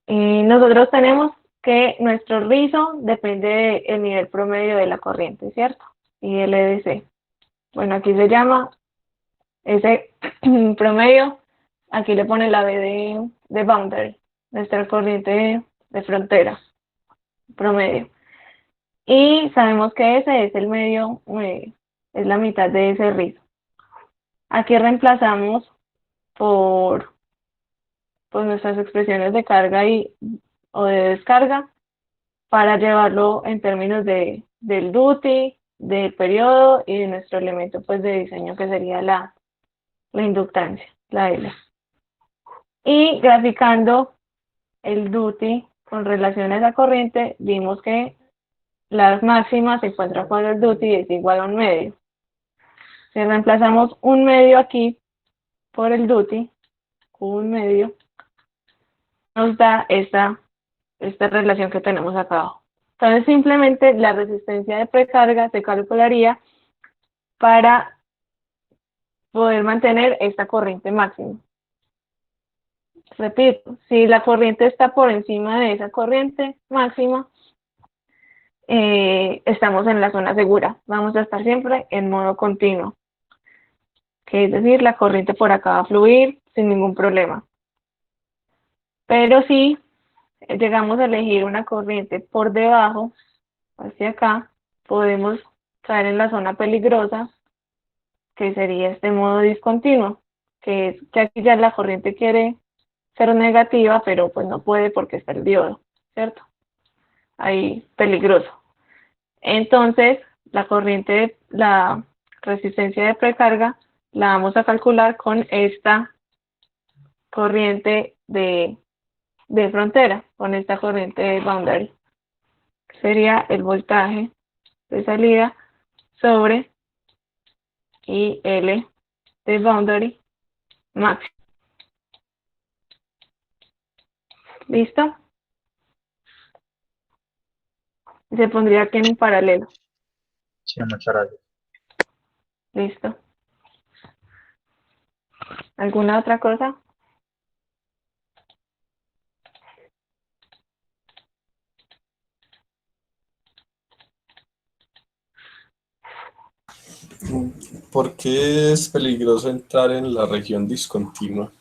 Nosotros tenemos que nuestro rizo depende del nivel promedio de la corriente, ¿cierto? Y el EDC. Bueno, aquí se llama ese promedio, aquí le pone la B de boundary, nuestra corriente de frontera, promedio. Y sabemos que ese es el medio, es la mitad de ese rizo. Aquí reemplazamos por nuestras expresiones de carga o de descarga para llevarlo en términos del duty, del periodo y de nuestro elemento pues de diseño, que sería la inductancia, la L. Y graficando el duty con relación a esa corriente, vimos que las máximas se encuentran cuando el duty es igual a un medio. Si reemplazamos un medio aquí por el duty, un medio, nos da esta relación que tenemos acá abajo. Entonces simplemente la resistencia de precarga se calcularía para poder mantener esta corriente máxima. Repito, si la corriente está por encima de esa corriente máxima, estamos en la zona segura. Vamos a estar siempre en modo continuo, que es decir, la corriente por acá va a fluir sin ningún problema. Pero si llegamos a elegir una corriente por debajo, hacia acá, podemos caer en la zona peligrosa, que sería este modo discontinuo, que es que aquí ya la corriente quiere ser negativa, pero pues no puede porque está el diodo, ¿cierto? Ahí peligroso. Entonces, la resistencia de precarga la vamos a calcular con esta corriente de frontera, con esta corriente de boundary. Sería el voltaje de salida sobre IL de boundary máximo. ¿Listo? Se pondría aquí en un paralelo. Sí, muchas gracias. ¿Listo? ¿Alguna otra cosa? ¿Por qué es peligroso entrar en la región discontinua?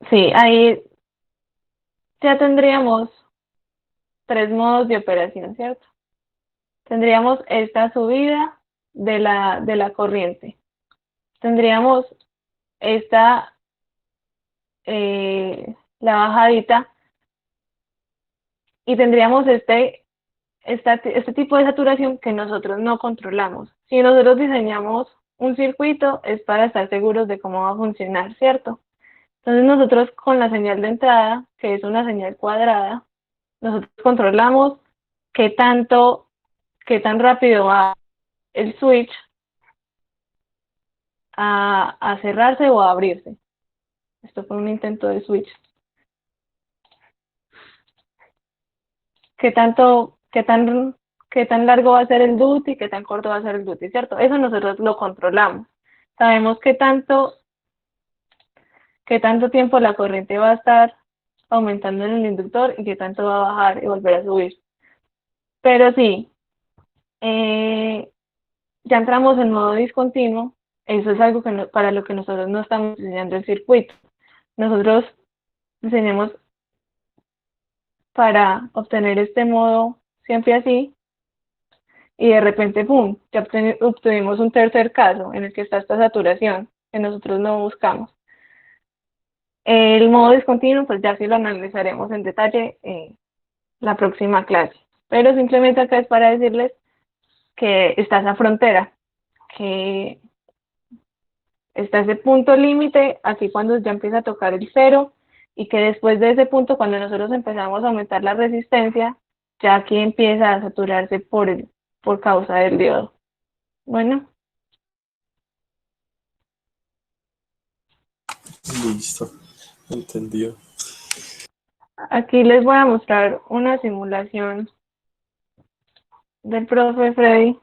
Sí, ahí ya tendríamos tres modos de operación, ¿cierto? Tendríamos esta subida de la corriente. Tendríamos esta, la bajadita, y tendríamos este tipo de saturación que nosotros no controlamos. Si nosotros diseñamos un circuito, es para estar seguros de cómo va a funcionar, ¿cierto? Entonces nosotros con la señal de entrada, que es una señal cuadrada, nosotros controlamos qué tan rápido va el switch a cerrarse o a abrirse. Esto fue un intento de switch. Qué tan largo va a ser el duty, qué tan corto va a ser el duty, ¿cierto? Eso nosotros lo controlamos. Sabemos qué tanto tiempo la corriente va a estar aumentando en el inductor y qué tanto va a bajar y volver a subir. Pero sí, ya entramos en modo discontinuo, eso es algo que para lo que nosotros no estamos diseñando el circuito. Nosotros diseñamos para obtener este modo siempre así, y de repente, ¡pum!, ya obtuvimos un tercer caso en el que está esta saturación que nosotros no buscamos. El modo discontinuo, pues ya sí lo analizaremos en detalle la próxima clase, pero simplemente acá es para decirles que está esa frontera, que está ese punto límite, aquí cuando ya empieza a tocar el cero, y que después de ese punto, cuando nosotros empezamos a aumentar la resistencia, ya aquí empieza a saturarse por causa del diodo. Bueno, Listo, entendido. aquí les voy a mostrar una simulación del profe Freddy.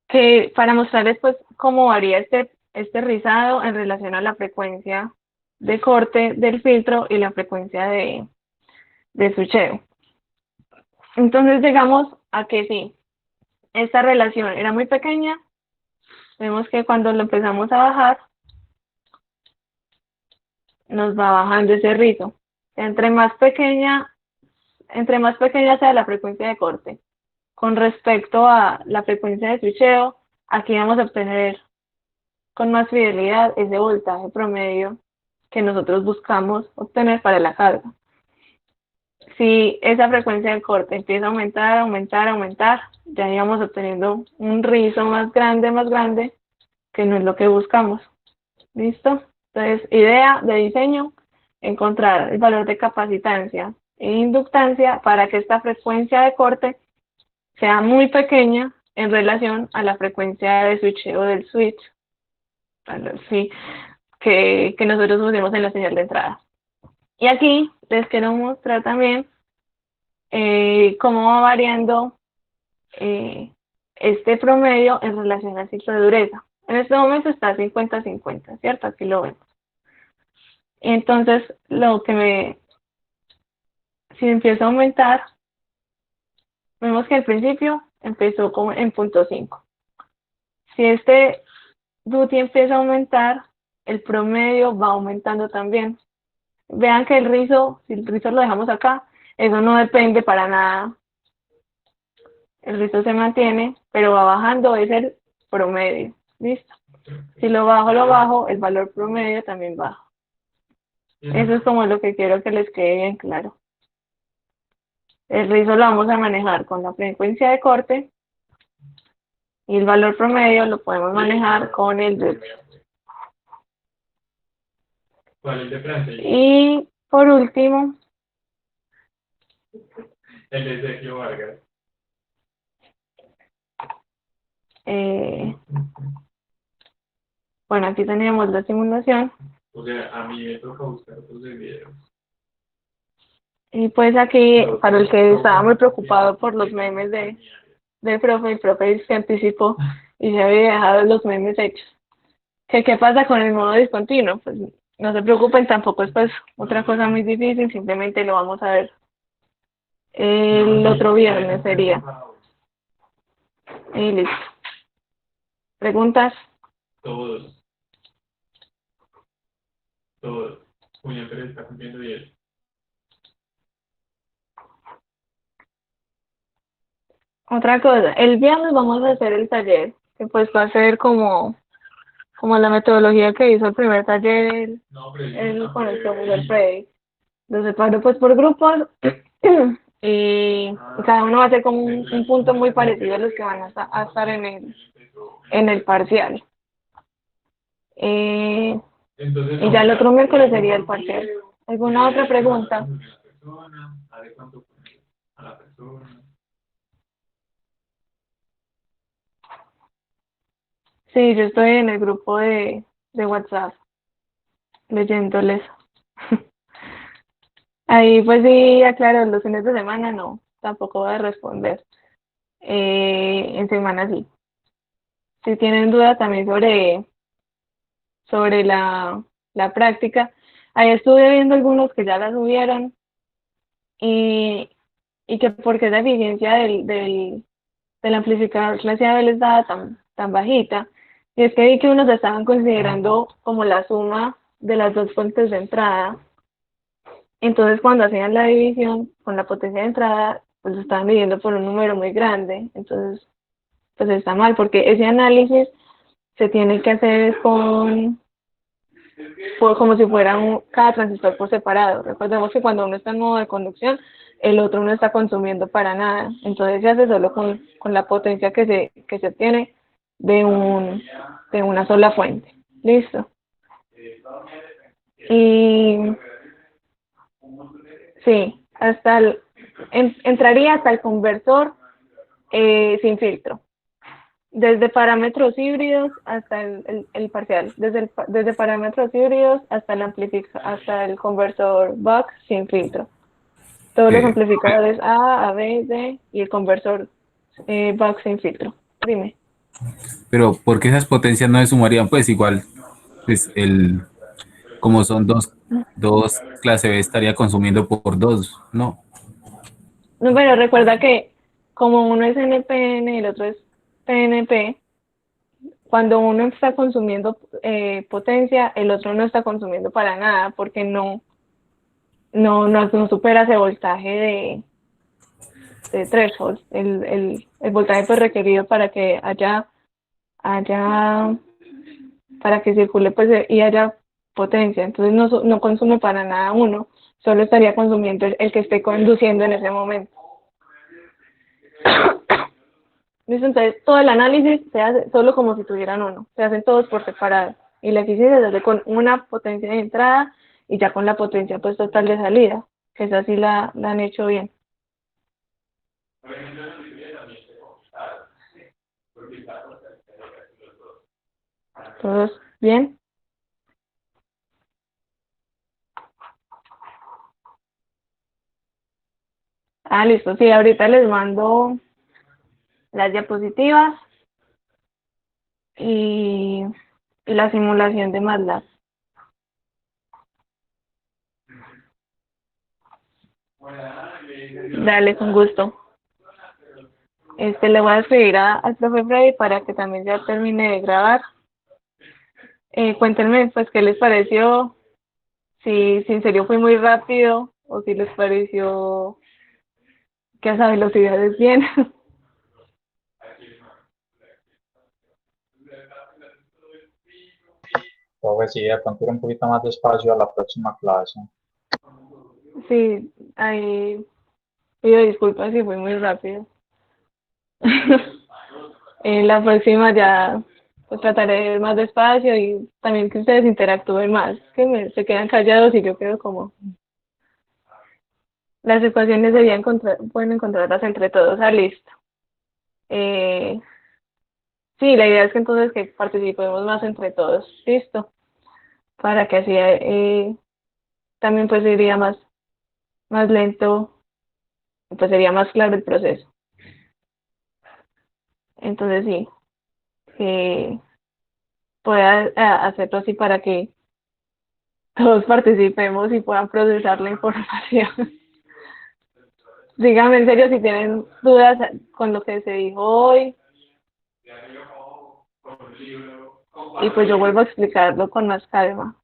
Que para mostrarles pues cómo varía este rizado en relación a la frecuencia de corte del filtro y la frecuencia de switcheo. Entonces llegamos a que sí, esta relación era muy pequeña. Vemos que cuando lo empezamos a bajar, nos va bajando ese rizo. Entre más pequeña sea la frecuencia de corte con respecto a la frecuencia de switcheo, aquí vamos a obtener con más fidelidad ese voltaje promedio que nosotros buscamos obtener para la carga. Si esa frecuencia de corte empieza a aumentar, aumentar, aumentar, ya íbamos obteniendo un rizo más grande, que no es lo que buscamos. ¿Listo? Entonces, idea de diseño, encontrar el valor de capacitancia e inductancia para que esta frecuencia de corte sea muy pequeña en relación a la frecuencia de switcheo del switch, sí, que nosotros pusimos en la señal de entrada. Y aquí les quiero mostrar también cómo va variando este promedio en relación al ciclo de dureza. En este momento está 50-50, ¿cierto? Aquí lo vemos. Entonces, si empieza a aumentar, vemos que al principio empezó como en 0.5. Si este duty empieza a aumentar, el promedio va aumentando también. Vean que si el rizo lo dejamos acá, eso no depende para nada. El rizo se mantiene, pero va bajando, es el promedio. ¿Listo? Si lo bajo, el valor promedio también baja. Eso es como lo que quiero que les quede bien claro. El rizo lo vamos a manejar con la frecuencia de corte y el valor promedio lo podemos manejar con el duty. ¿Cuál es de Francia? Y por último, El de Sergio Vargas. bueno, aquí teníamos la simulación. O sea, a mí me toca buscar otros videos. Y pues aquí, para el que estaba muy preocupado por los memes del profe, el profe se anticipó y se había dejado los memes hechos. ¿Qué pasa con el modo discontinuo? Pues no se preocupen, tampoco es pues otra cosa muy difícil, simplemente lo vamos a ver el otro viernes sería. Y listo. ¿Preguntas? Todos. Julián Pérez está cumpliendo 10. Otra cosa, el viernes vamos a hacer el taller, que pues va a ser como la metodología que hizo el primer taller No, pero con el profesor Freddy. Lo separo pues por grupos y cada uno va a hacer como un punto muy parecido a los que van a estar en el parcial. Y ya el otro miércoles sería el parcial. ¿Alguna otra pregunta? A la persona. Sí, yo estoy en el grupo de WhatsApp leyéndoles. Ahí pues sí, aclaro, los fines de semana no, tampoco voy a responder. En semana sí. Si tienen dudas también sobre la práctica, ahí estuve viendo algunos que ya la subieron, y, y que por qué la eficiencia del amplificador clase AB les daba tan bajita. Y es que vi que unos estaban considerando como la suma de las dos fuentes de entrada. Entonces, cuando hacían la división con la potencia de entrada, pues lo estaban midiendo por un número muy grande. Entonces, pues está mal, porque ese análisis se tiene que hacer como si fuera cada transistor por separado. Recordemos que cuando uno está en modo de conducción, el otro no está consumiendo para nada. Entonces se hace solo con la potencia que se obtiene de una sola fuente. Listo. Y sí, entraría hasta el conversor sin filtro. Desde parámetros híbridos hasta el parcial, desde parámetros híbridos hasta hasta el conversor Buck sin filtro. Todos los amplificadores A, B, D y el conversor Buck sin filtro. Dime. Pero ¿por qué esas potencias no se sumarían? Pues igual, pues como son dos clase B estaría consumiendo por dos, ¿no? No, pero recuerda que como uno es NPN y el otro es PNP, cuando uno está consumiendo potencia, el otro no está consumiendo para nada, porque no supera ese voltaje de threshold, el voltaje pues requerido para que para que circule pues y haya potencia. Entonces no consume para nada uno, solo estaría consumiendo el que esté conduciendo en ese momento. ¿Listo? Entonces todo el análisis se hace solo como si tuvieran uno, se hacen todos por separado y la eficiencia se hace con una potencia de entrada y ya con la potencia pues total de salida, que esa sí la han hecho bien. ¿Todos bien? Listo, sí, ahorita les mando las diapositivas y la simulación de MATLAB. Dale, con gusto. Le voy a escribir al profe Freddy para que también ya termine de grabar. Cuéntenme, pues, qué les pareció, si en serio fue muy rápido o si les pareció que a esa velocidad es bien. Profe, sí, de pronto ir un poquito más despacio a la próxima clase. Sí, ahí pido disculpas si fue muy rápido. En la próxima ya pues trataré de ir más despacio y también que ustedes interactúen más, que se quedan callados y yo quedo como... Las ecuaciones pueden encontrarlas entre todos. Listo. Sí, la idea es que entonces que participemos más entre todos. Listo. Para que así también pues iría más lento, pues sería más claro el proceso. Entonces sí, pueda hacerlo así para que todos participemos y puedan procesar la información. Díganme en serio si tienen dudas con lo que se dijo hoy. Y pues yo vuelvo a explicarlo con más calma.